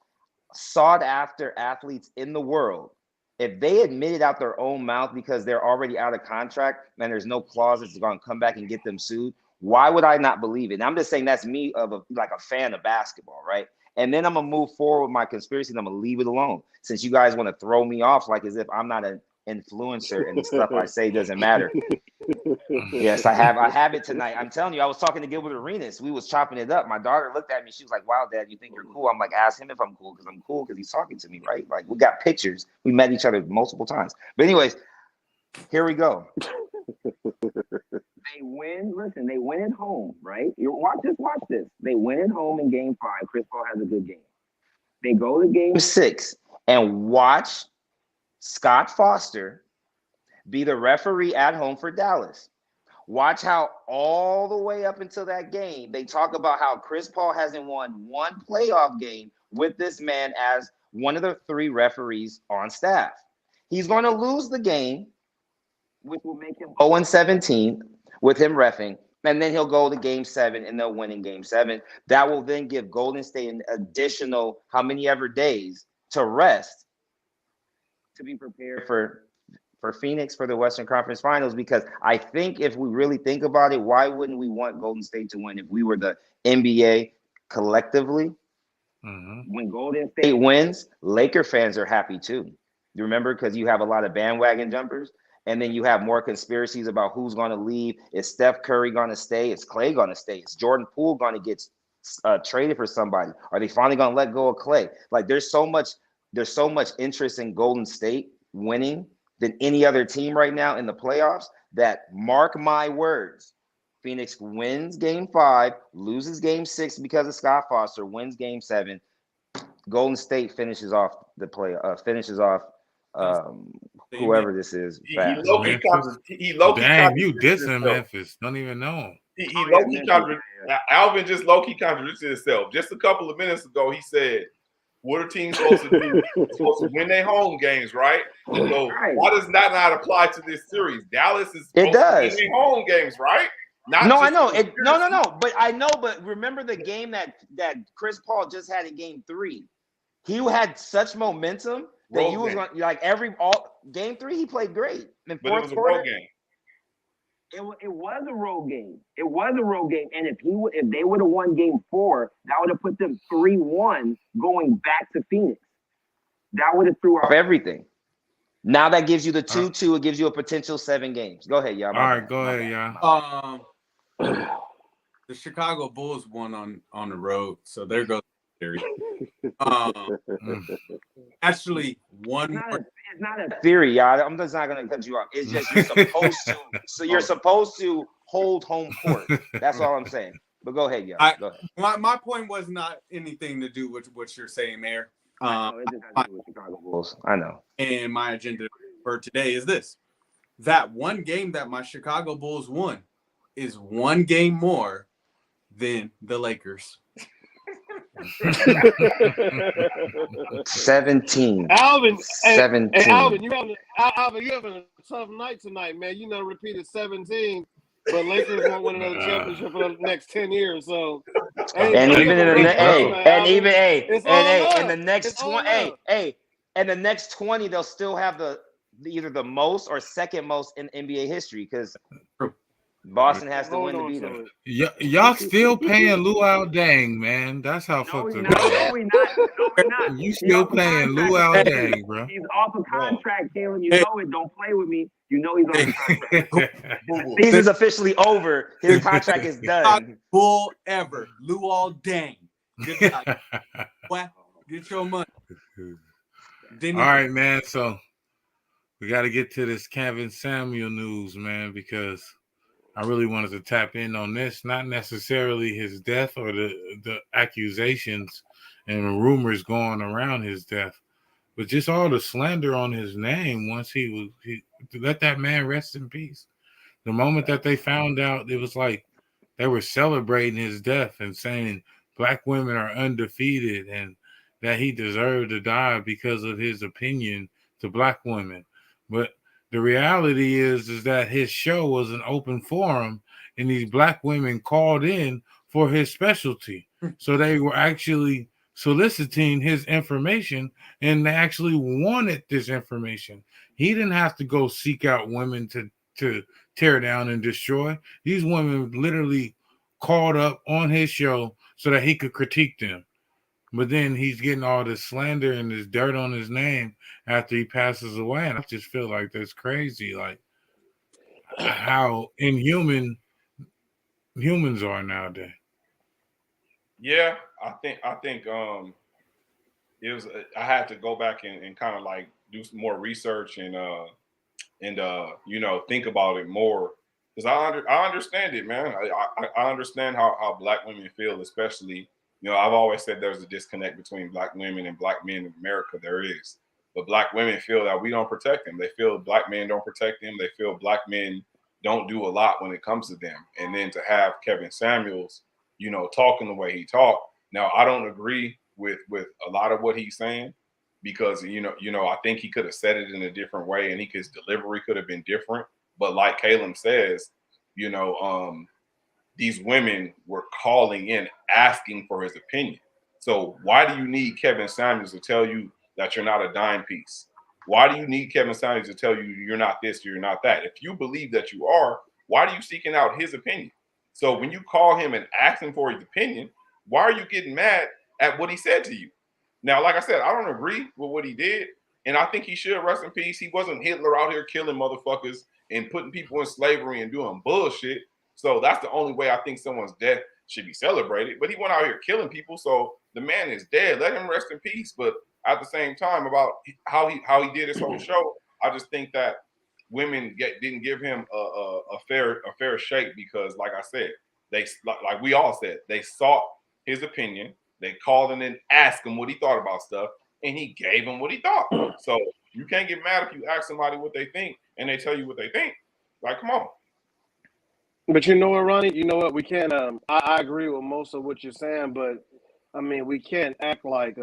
sought after athletes in the world, if they admit it out their own mouth because they're already out of contract and there's no clause that's going to come back and get them sued, why would I not believe it? And I'm just saying that's me a fan of basketball, right? And then I'm going to move forward with my conspiracy and I'm going to leave it alone since you guys want to throw me off like as if I'm not an influencer and the stuff I say doesn't matter. Yes, I have it tonight. I'm telling you, I was talking to Gilbert Arenas. We was chopping it up. My daughter looked at me. She was like, wow, Dad, you think you're cool? I'm like, ask him if I'm cool because I'm cool because he's talking to me, right? Like, we got pictures. We met each other multiple times. But anyways, here we go. They win. Listen, they win at home, right? Watch this. They win at home in game 5. Chris Paul has a good game. They go to game 6 and watch Scott Foster be the referee at home for Dallas. Watch how all the way up until that game, they talk about how Chris Paul hasn't won one playoff game with this man as one of the 3 referees on staff. He's going to lose the game, which will make him 0-17 with him reffing, and then he'll go to game 7 and they'll win in game 7. That will then give Golden State an additional how many ever days to rest to be prepared for Phoenix for the Western Conference Finals, because I think if we really think about it, why wouldn't we want Golden State to win if we were the NBA collectively? Mm-hmm. When Golden State wins, Laker fans are happy too. You remember, because you have a lot of bandwagon jumpers, and then you have more conspiracies about who's going to leave. Is Steph Curry going to stay? Is Clay going to stay? Is Jordan Poole going to get traded for somebody? Are they finally going to let go of Clay? Like, there's so much interest in Golden State winning than any other team right now in the playoffs that, mark my words, Phoenix wins game 5, loses game 6 because of Scott Foster, wins game 7. Golden State finishes off the play, whoever this is. He low-key damn, you dissing Memphis. Don't even know him. He low-key Alvin just low-key contradicted himself. Just a couple of minutes ago, he said, what are teams supposed to do? They're supposed to win their home games, right? So why does that not apply to this series? Dallas is supposed to win their home games, right? I know. But remember the game that Chris Paul just had in game 3. He had such momentum that he was going, like, game 3 he played great. In but it was a road game. It was a road game. It was a road game, and if they would have won Game 4, that would have put them 3-1 going back to Phoenix. That would have threw off everything. Now that gives you the 2-2. It gives you a potential 7 games. Go ahead, y'all. All right, go ahead, y'all. The Chicago Bulls won on the road, so there goes the theory. Actually, it's not a theory, y'all. I'm just not gonna cut you off. It's just you're supposed to. So you're supposed to hold home court. That's all I'm saying. But go ahead, y'all. Go ahead. My point was not anything to do with what you're saying there. It just has to do with Chicago Bulls. I know. And my agenda for today is this: that one game that my Chicago Bulls won is one game more than the Lakers. 17. Alvin, 17. Hey, Alvin, you having a tough night tonight, man. You know, repeated 17, but Lakers won't win another championship for the next 10 years. So, and even in the next 20, they'll still have either the most or second most in NBA history because Boston has to win to beat them. Y'all still paying Luau Dang, man. That's how fucked up. No, we're not. You still paying Luau Dang, bro. He's off a contract, Caleb. You know it. Don't play with me. You know he's on a contract. The season's officially over. His contract is done. Bull ever. Luau Dang. Good job. Get your money. All right, man. So we got to get to this Kevin Samuel news, man, because I really wanted to tap in on this, not necessarily his death or the accusations and rumors going around his death, but just all the slander on his name once he let that man rest in peace. The moment that they found out, it was like they were celebrating his death and saying black women are undefeated and that he deserved to die because of his opinion to black women. But the reality is that his show was an open forum and these black women called in for his specialty. So they were actually soliciting his information and they actually wanted this information. He didn't have to go seek out women to tear down and destroy. These women literally called up on his show so that he could critique them. But then he's getting all this slander and this dirt on his name after he passes away. And I just feel like that's crazy. Like how inhuman humans are nowadays. Yeah, I think it was. I had to go back and kind of like do some more research and think about it more because I understand it, man. I understand how black women feel, especially. I've always said there's a disconnect between black women and black men in America. There is. But black women feel that we don't protect them. They feel black men don't protect them. They feel black men don't do a lot when it comes to them. And then to have Kevin Samuels, talking the way he talked. Now, I don't agree with a lot of what he's saying because, I think he could have said it in a different way and his delivery could have been different. But like Kalum says, these women were calling in, asking for his opinion. So why do you need Kevin Samuels to tell you that you're not a dime piece? Why do you need Kevin Samuels to tell you you're not this, you're not that? If you believe that you are, why are you seeking out his opinion? So when you call him and ask him for his opinion, why are you getting mad at what he said to you? Now, like I said, I don't agree with what he did, and I think he should rest in peace. He wasn't Hitler out here killing motherfuckers and putting people in slavery and doing bullshit. So that's the only way I think someone's death should be celebrated. But he went out here killing people, so the man is dead. Let him rest in peace. But at the same time, about how he did his whole show, I just think that women didn't give him a fair shake because, like I said, they like we all said, they sought his opinion. They called in and asked him what he thought about stuff, and he gave him what he thought. So you can't get mad if you ask somebody what they think and they tell you what they think. Like, come on. But you know what, Ronnie? You know what? We can't. I agree with most of what you're saying, but I mean, we can't act like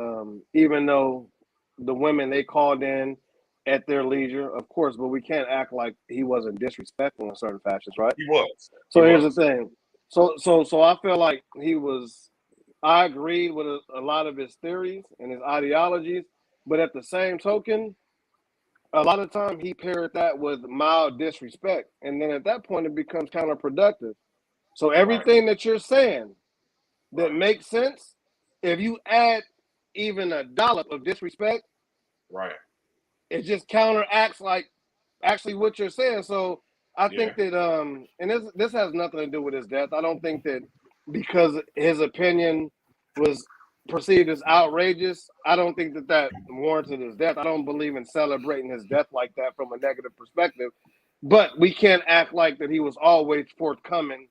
even though the women they called in at their leisure, of course, but we can't act like he wasn't disrespectful in certain fashions, right? He was. So here's the thing. So I feel like he was. I agreed with a lot of his theories and his ideologies, but at the same token, a lot of time he paired that with mild disrespect, and then at that point it becomes counterproductive. So everything that you're saying that makes sense, if you add even a dollop of disrespect, Right. it just counteracts like actually what you're saying. So I think that and this has nothing to do with his death. I don't think that because his opinion was perceived as outrageous, I don't think that that warranted his death. I don't believe in celebrating his death like that from a negative perspective. But we can't act like that he was always forthcoming,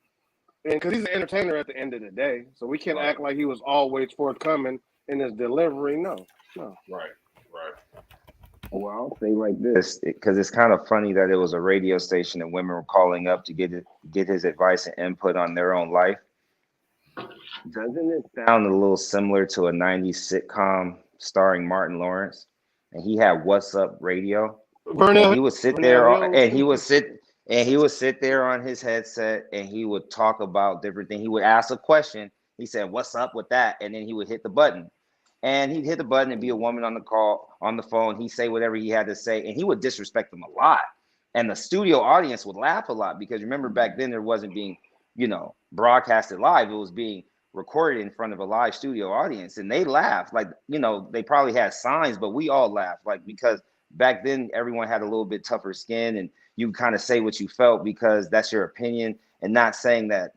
and because he's an entertainer at the end of the day, so we can't act like he was always forthcoming in his delivery. No. Right. Well, I'll say like this, because it's kind of funny that it was a radio station and women were calling up to get his advice and input on their own life. Doesn't it sound a little similar to a 90s sitcom starring Martin Lawrence? And he had What's Up Radio. And he would sit there and he would sit there on his headset and he would talk about different things. He would ask a question. He said, "What's up with that?" And then he would hit the button. And he'd hit the button and be a woman on the phone. He'd say whatever he had to say, and he would disrespect them a lot. And the studio audience would laugh a lot because remember back then there wasn't being, broadcasted live. It was being recorded in front of a live studio audience, and they laughed. Like, they probably had signs, but we all laughed, like, because back then everyone had a little bit tougher skin and you kind of say what you felt because that's your opinion, and not saying that,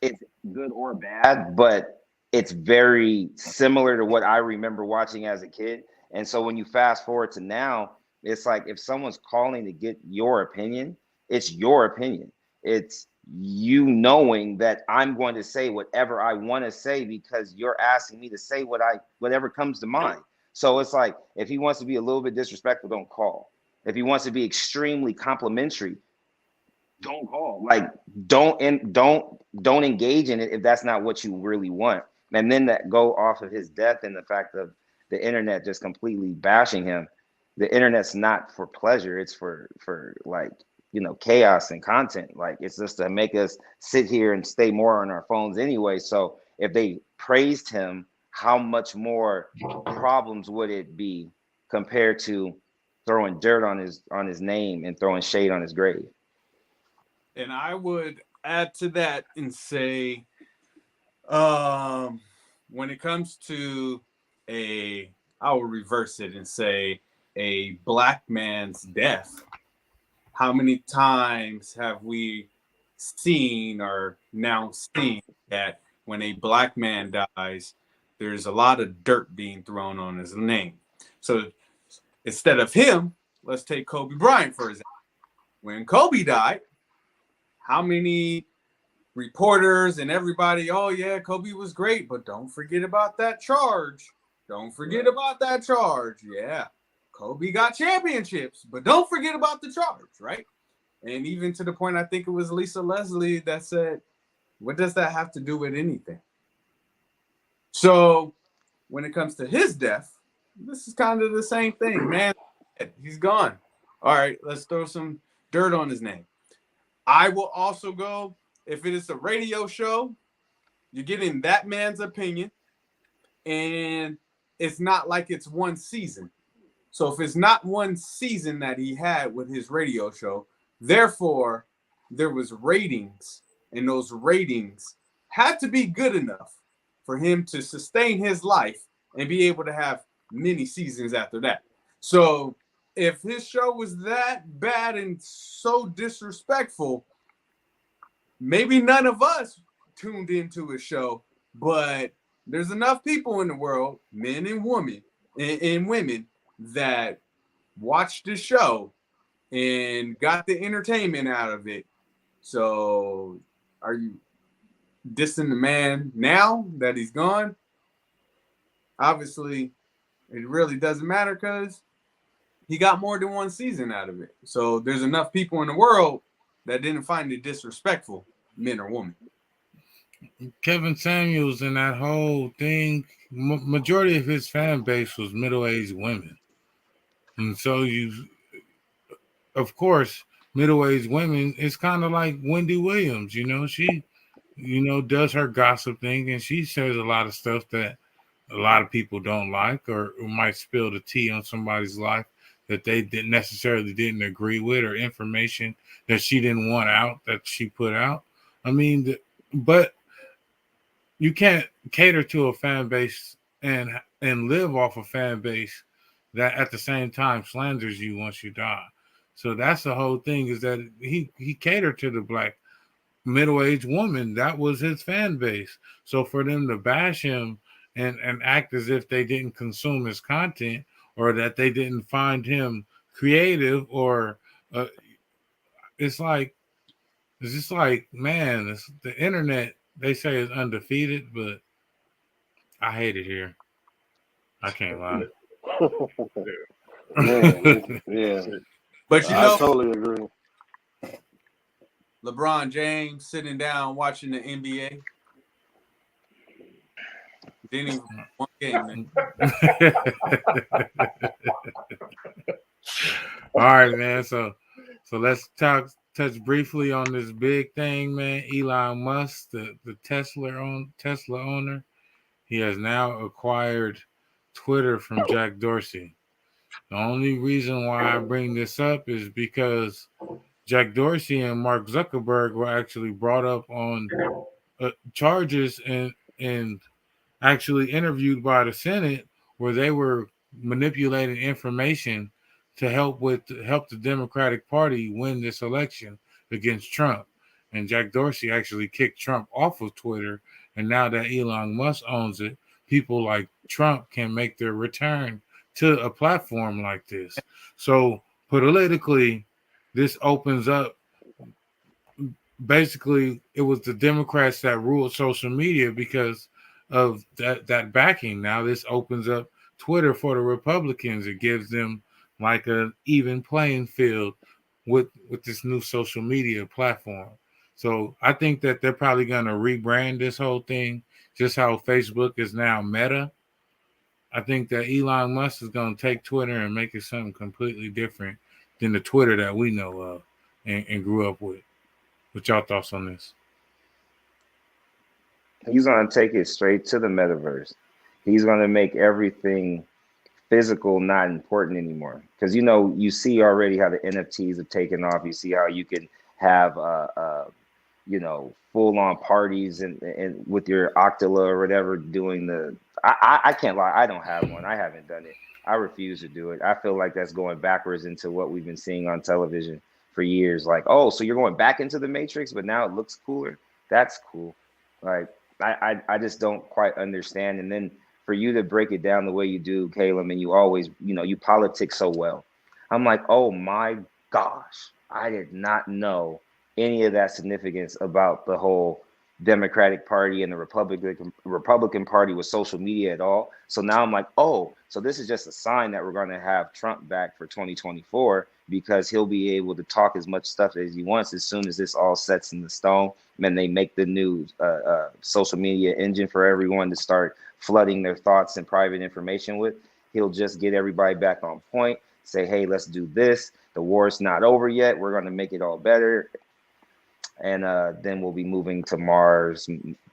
it's good or bad, but it's very similar to what I remember watching as a kid. And so when you fast forward to now, it's like if someone's calling to get your opinion, it's your opinion. It's you knowing that I'm going to say whatever I want to say because you're asking me to say whatever comes to mind. So it's like if he wants to be a little bit disrespectful, don't call. If he wants to be extremely complimentary, don't call. Like don't engage in it if that's not what you really want. And then that go off of his death and the fact of the internet just completely bashing him. The internet's not for pleasure. It's for like, chaos and content. Like it's just to make us sit here and stay more on our phones anyway. So if they praised him, how much more problems would it be compared to throwing dirt on his name and throwing shade on his grave? And I would add to that and say, when it comes to I will reverse it and say a black man's death, how many times have we seen or now seen that when a black man dies, there's a lot of dirt being thrown on his name? So instead of him, let's take Kobe Bryant, for example. When Kobe died, how many reporters and everybody, oh yeah, Kobe was great, but don't forget about that charge. Don't forget about that charge. Yeah, Kobe got championships, but don't forget about the charge, right? And even to the point, I think it was Lisa Leslie that said, what does that have to do with anything? So when it comes to his death, this is kind of the same thing, man. He's gone. All right, let's throw some dirt on his name. I will also go, if it is a radio show, you're getting that man's opinion, and it's not like it's one season. So if it's not one season that he had with his radio show, therefore there was ratings, and those ratings had to be good enough for him to sustain his life and be able to have many seasons after that. So if his show was that bad and so disrespectful, maybe none of us tuned into his show, but there's enough people in the world, men and women, that watched the show and got the entertainment out of it. So are you dissing the man now that he's gone? Obviously, it really doesn't matter because he got more than one season out of it. So there's enough people in the world that didn't find it disrespectful, men or women. Kevin Samuels and that whole thing, majority of his fan base was middle-aged women. And so of course, middle-aged women, it's kind of like Wendy Williams, she, does her gossip thing and she says a lot of stuff that a lot of people don't like, or might spill the tea on somebody's life that they didn't agree with, or information that she didn't want out that she put out. I mean, but you can't cater to a fan base and live off a fan base that at the same time slanders you once you die. So that's the whole thing, is that he catered to the black middle-aged woman. That was his fan base. So for them to bash him and act as if they didn't consume his content, or that they didn't find him creative, or it's just like, man, the internet, they say, is undefeated, but I hate it here. I can't lie. Yeah. But you I know, totally agree. LeBron James sitting down watching the NBA. Didn't even one game, man. All right, man. So let's touch briefly on this big thing, man. Elon Musk, the Tesla owner, he has now acquired Twitter from Jack Dorsey. The only reason why I bring this up is because Jack Dorsey and Mark Zuckerberg were actually brought up on charges and actually interviewed by the Senate, where they were manipulating information to help the Democratic Party win this election against Trump. And Jack Dorsey actually kicked Trump off of Twitter, and now that Elon Musk owns it, people like Trump can make their return to a platform like this. So politically, this opens up. Basically, it was the Democrats that ruled social media because of that backing. Now this opens up Twitter for the Republicans. It gives them like an even playing field with this new social media platform. So I think that they're probably going to rebrand this whole thing, just how Facebook is now Meta. I think that Elon Musk is going to take Twitter and make it something completely different than the Twitter that we know of and grew up with. What's y'all thoughts on this? He's going to take it straight to the metaverse. He's going to make everything physical not important anymore. Because, you see already how the NFTs have taken off. You see how you can have, full-on parties and with your Octala or whatever doing the... I can't lie. I don't have one. I haven't done it. I refuse to do it. I feel like that's going backwards into what we've been seeing on television for years. Like, oh, so you're going back into the Matrix, but now it looks cooler. That's cool. Like, I just don't quite understand. And then for you to break it down the way you do, Kalum, and you always, you politic so well. I'm like, oh my gosh, I did not know any of that significance about the whole Democratic Party and the Republican Party with social media at all. So now I'm like, oh, so this is just a sign that we're going to have Trump back for 2024, because he'll be able to talk as much stuff as he wants as soon as this all sets in the stone. And they make the new social media engine for everyone to start flooding their thoughts and private information with. He'll just get everybody back on point, say, hey, let's do this. The war's not over yet. We're going to make it all better. And then we'll be moving to Mars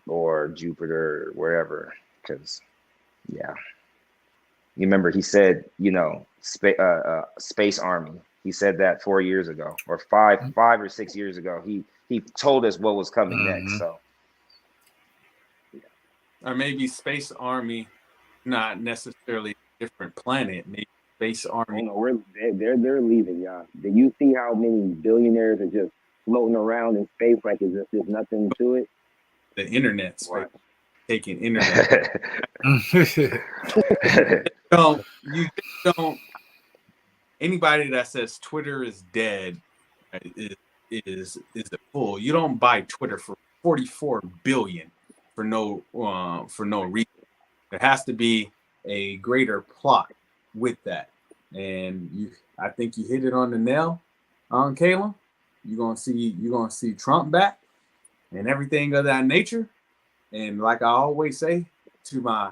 or Jupiter or wherever. Because, yeah. You remember he said, space army. He said that 4 years ago, or five or 6 years ago. He told us what was coming next. So, yeah. Or maybe space army, not necessarily a different planet. Maybe space army. They're leaving, y'all. Do you see how many billionaires are just floating around in space like there's nothing to it? The internet's right. Taking internet. You don't. Anybody that says Twitter is dead is a fool. You don't buy Twitter for $44 billion for no reason. There has to be a greater plot with that, and I think you hit it on the nail, Kalum. You're gonna see Trump back and everything of that nature. And like I always say to my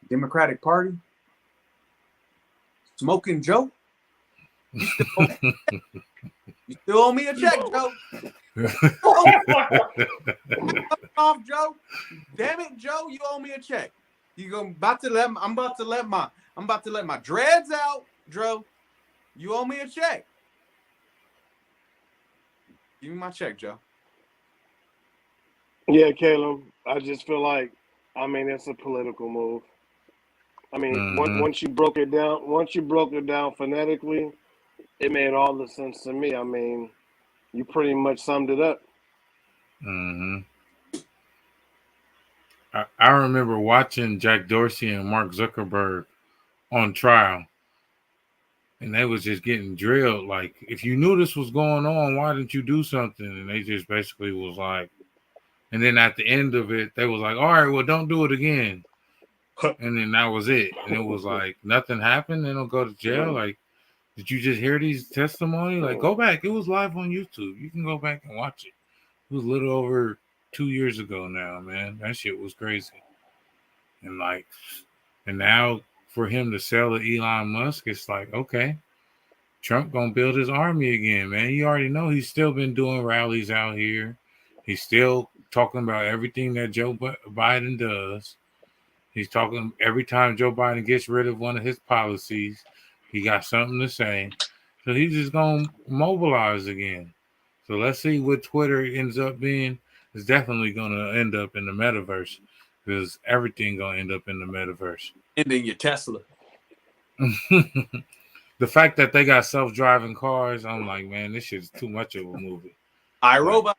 Democratic Party, Smoking Joe, you still owe me a check, Joe. Off, Joe. Damn it, Joe, you owe me a check. I'm about to let my dreads out, Dro. You owe me a check. Give me my check, Joe. Yeah, Kalum. I just feel like, I mean, it's a political move. I mean, once you broke it down phonetically, it made all the sense to me. I mean, you pretty much summed it up. I remember watching Jack Dorsey and Mark Zuckerberg on trial, and they was just getting drilled. Like, if you knew this was going on, why didn't you do something? And they just basically was like, and then at the end of it, they was like, all right, well, don't do it again. And then that was it. And it was like, nothing happened. They don't go to jail. Like, did you just hear these testimony? Like, go back. It was live on YouTube. You can go back and watch it. It was a little over 2 years ago now, man. That shit was crazy. And like, and now for him to sell to Elon Musk, it's like, okay, Trump gonna build his army again, man. You already know he's still been doing rallies out here. He's still talking about everything that Joe Biden does. He's talking every time Joe Biden gets rid of one of his policies, he got something to say. So he's just gonna mobilize again. So let's see what Twitter ends up being. It's definitely gonna end up in the metaverse because everything gonna end up in the metaverse. And then your Tesla. The fact that they got self-driving cars, I'm like, man, this shit's too much of a movie. iRobot.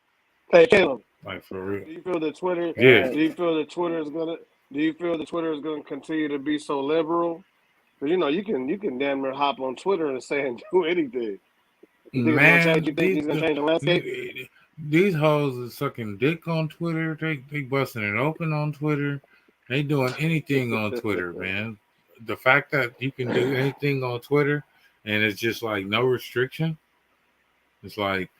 Hey, Kalum. Like, for real. Do you feel that Twitter? Yeah. Do you feel that Twitter is gonna continue to be so liberal? Because you can damn near hop on Twitter and say and do anything. Man, you think he's gonna change the landscape? These hoes are sucking dick on Twitter. They busting it open on Twitter. They doing anything on Twitter, man. The fact that you can do anything on Twitter and it's just like no restriction. It's like,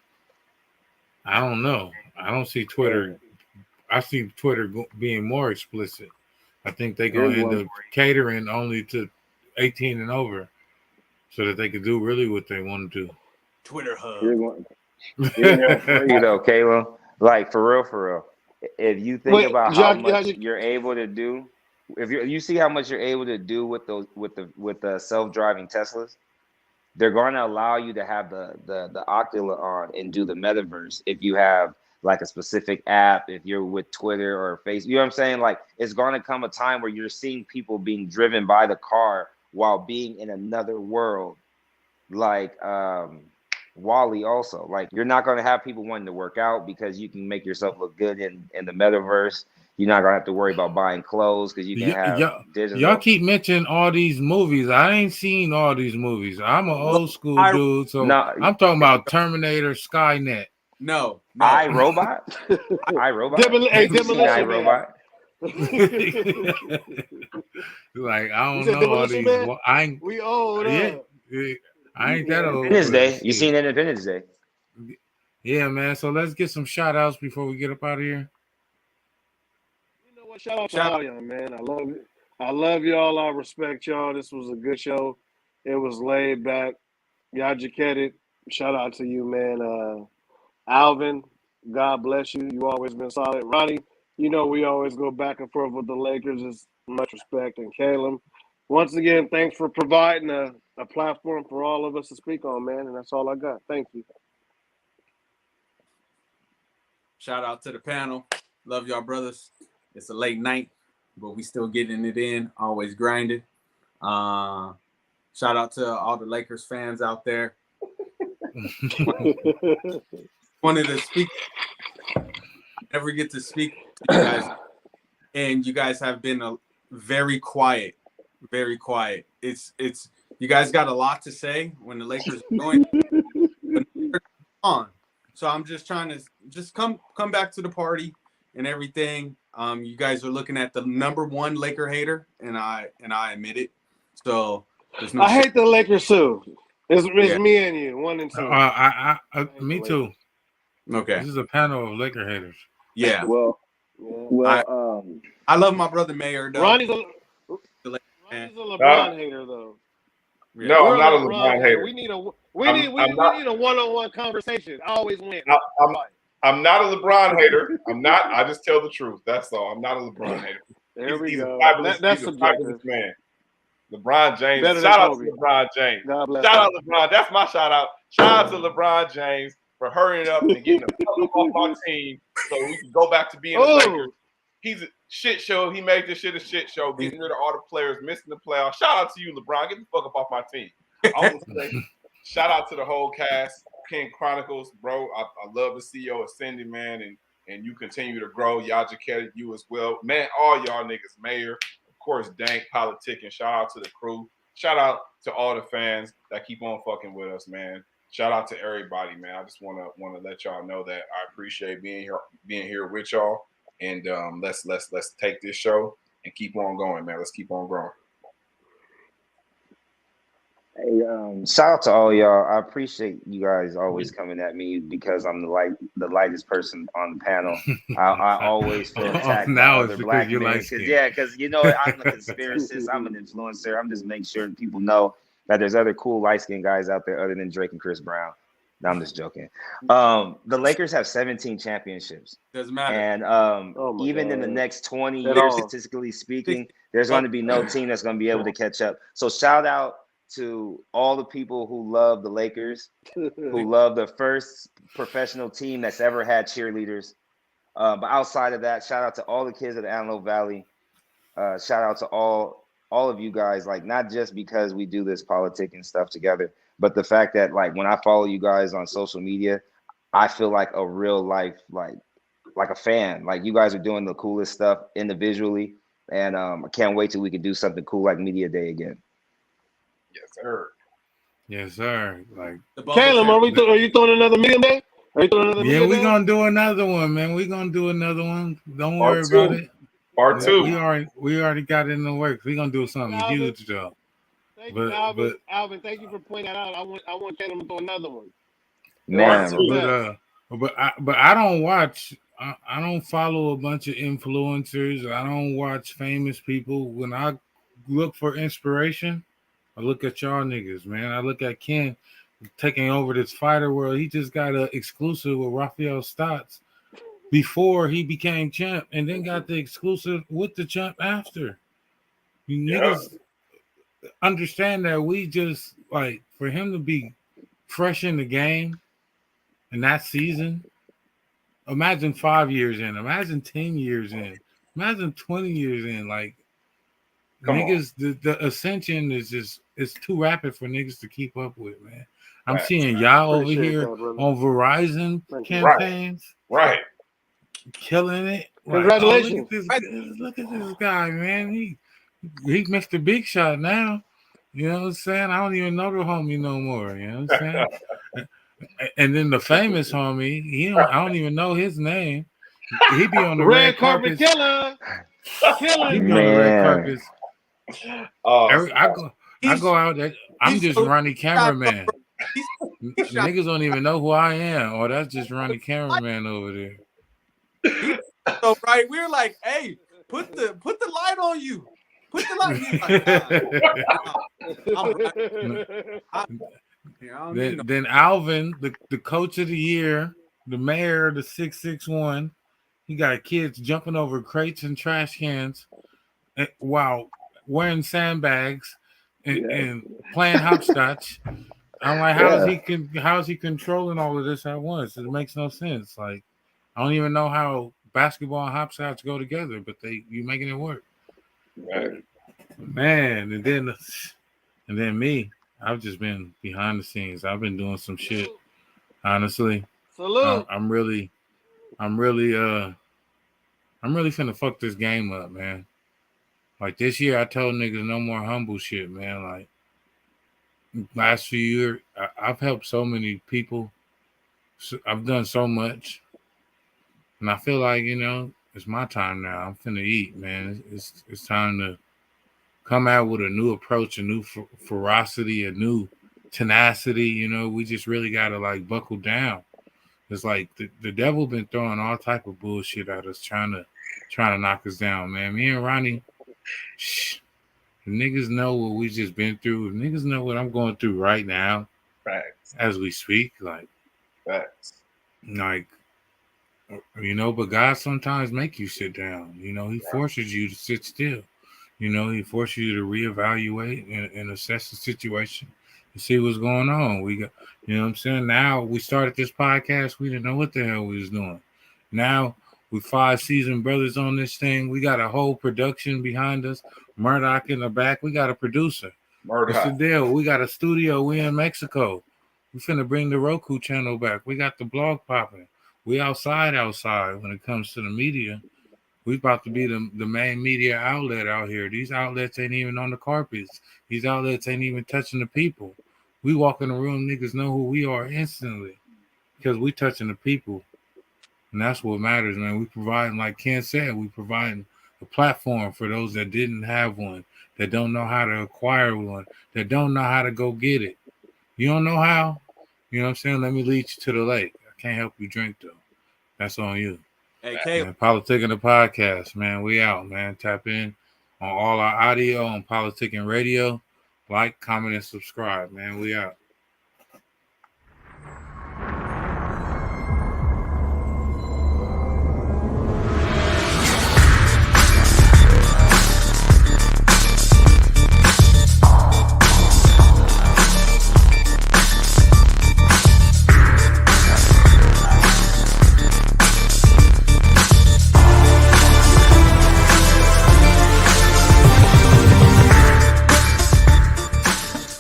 I don't know. I don't see Twitter. I see Twitter being more explicit. I think they're going to end up catering only to 18 and over so that they can do really what they want to do. Twitter hub. You know, Kalum, like for real. If you think about how much you're able to do, if you see how much you're able to do with the self-driving Teslas, they're going to allow you to have the Oculus on and do the metaverse if you have like a specific app, if you're with Twitter or Facebook. You know what I'm saying? Like, it's going to come a time where you're seeing people being driven by the car while being in another world, like Wally also. Like, you're not going to have people wanting to work out because you can make yourself look good in the metaverse. You're not going to have to worry about buying clothes because you can have digital. Y'all keep mentioning all these movies. I ain't seen all these movies. I'm an old school dude, so I'm talking about Terminator, Skynet. No. iRobot? iRobot? Hey, Demolition iRobot? Like, I don't know all these. We old. I ain't that old. Independence Day. You seen Independence Day? Yeah, man. So let's get some shout outs before we get up out of here. You know what? Shout out to all y'all, man. I love y'all. I respect y'all. This was a good show. It was laid back. Y'all educated. Shout out to you, man. Alvin, God bless you. You always been solid. Ronnie, you know we always go back and forth with the Lakers. It's much respect. And Kalum, once again, thanks for providing a platform for all of us to speak on, man. And that's all I got. Thank you. Shout out to the panel. Love y'all, brothers. It's a late night, but we still getting it in. Always grinding. Shout out to all the Lakers fans out there. Wanted to speak. I never get to speak to you guys, and you guys have been very quiet. It's you guys got a lot to say when the Lakers are going on. So I'm just trying to come back to the party and everything. You guys are looking at the number one Laker hater, and I admit it. So I hate the Lakers too. It's me and you, 1 and 2. Me too. Okay. This is a panel of Laker haters. Yeah. Well, I love my brother Mayor. Though. Ronnie's a LeBron hater though. Yeah. No, I'm not a LeBron hater. We need a one-on-one conversation. I always win. I'm not a LeBron hater. I'm not. I just tell the truth. That's all. I'm not a LeBron hater. There we He's a go. fabulous. That's He's a subjective. fabulous man. LeBron James. Better than Shout out Kobe. to LeBron James. God bless Shout him. out LeBron. That's my shout out. Shout out to LeBron James for hurrying up and getting the fuck up off our team so we can go back to being the Lakers. He's a shit show. He made this shit a shit show, getting rid of all the players, missing the playoffs. Shout out to you, LeBron. Get the fuck up off my team. I want to say shout out to the whole cast. King Chronicles, bro. I love to see your ascending, man, and you continue to grow. Y'all Jaquetta, you as well. Man, all y'all niggas, Mayor, of course, Dank, PolitiKan. Shout out to the crew. Shout out to all the fans that keep on fucking with us, man. Shout out to everybody, man. I just wanna let y'all know that I appreciate being here with y'all. And let's take this show and keep on going, man. Let's keep on growing. Hey, shout out to all y'all. I appreciate you guys always coming at me because I'm the lightest person on the panel. I always feel attacked now by it's other because black you're men. light-skinned. Because I'm a conspiracist. I'm an influencer. I'm just making sure people know that there's other cool light skinned guys out there other than Drake and Chris Brown. No, I'm just joking. The Lakers have 17 championships. Doesn't matter. And even God. in the next 20 At years, all. statistically speaking, there's going to be no team that's going to be able to catch up. So shout out to all the people who love the Lakers, who love the first professional team that's ever had cheerleaders. But outside of that, shout out to all the kids of the Antelope Valley. Shout out to all of you guys, like not just because we do this PolitiKan stuff together, but the fact that like when I follow you guys on social media, I feel like a real life, like a fan. Like you guys are doing the coolest stuff individually. And I can't wait till we can do something cool like Media Day again. Yes, sir. Yes, sir. Like Kalum, are you throwing another media day? Are you throwing another media we're day? gonna do another one, man. We're gonna do another one. Don't Part worry two. about it. Part two. We already got it in the works. We're gonna do something huge though. Thank you, Alvin. Alvin, thank you for pointing that out. I want Kalum to throw another one. Man, but I don't watch. I don't follow a bunch of influencers. I don't watch famous people. When I look for inspiration, I look at y'all niggas, man. I look at Ken taking over this fighter world. He just got an exclusive with Rafael Stotts before he became champ, and then got the exclusive with the champ after. You niggas understand that we just like for him to be fresh in the game in that season. Imagine 5 years in, imagine 10 years in, imagine 20 years in. Like niggas, the ascension is just it's too rapid for niggas to keep up with, man. I'm seeing y'all over here on Verizon campaigns, right, killing it. Congratulations! Like, look at this guy, man. He Mr. Big Shot now. You know what I'm saying? I don't even know the homie no more. You know what I'm saying? And then the famous homie, I don't even know his name. He be on the red carpet killer. He be on the red carpets. I go out there. I'm just Ronnie cameraman. Niggas don't even know who I am. Oh, that's just Ronnie cameraman over there. So right, we're like, hey, put the light on you. Put the light. Then Alvin, the coach of the year, the mayor, the 661. He got kids jumping over crates and trash cans while wearing sandbags and playing hopscotch. I'm like, how is he controlling all of this at once? It makes no sense. Like, I don't even know how basketball and hopscotch go together, but you making it work. Right. Man, and then me. I've just been behind the scenes. I've been doing some shit. Honestly. Salute. I'm really finna fuck this game up, man. Like this year, I told niggas no more humble shit, man. Like last few years, I've helped so many people. I've done so much, and I feel like it's my time now. I'm finna eat, man. It's time to come out with a new approach, a new ferocity, a new tenacity. We just really gotta like buckle down. It's like the devil been throwing all type of bullshit at us, trying to knock us down, man. Me and Ronnie, niggas know what we just been through. Niggas know what I'm going through right now, Facts. as we speak. Like, Facts. Like, But God sometimes make you sit down. He forces you to sit still. He forces you to reevaluate and assess the situation and see what's going on. We got, what I'm saying? Now we started this podcast. We didn't know what the hell we was doing. Now we 5 seasoned brothers on this thing. We got a whole production behind us. Murdoch in the back. We got a producer. What's the deal? We got a studio. We in Mexico. We finna bring the Roku channel back. We got the blog popping. We outside when it comes to the media. We about to be the main media outlet out here. These outlets ain't even on the carpets. These outlets ain't even touching the people. We walk in the room, niggas know who we are instantly because we touching the people. And that's what matters, man. We providing, like Ken said, we providing a platform for those that didn't have one, that don't know how to acquire one, that don't know how to go get it. You don't know how? You know what I'm saying? Let me lead you to the lake. I can't help you drink, though. That's on you. Hey, Caleb. Man, PolitiKan The Podcast, man. We out, man. Tap in on all our audio on PolitiKan Radio. Like, comment, and subscribe, man. We out.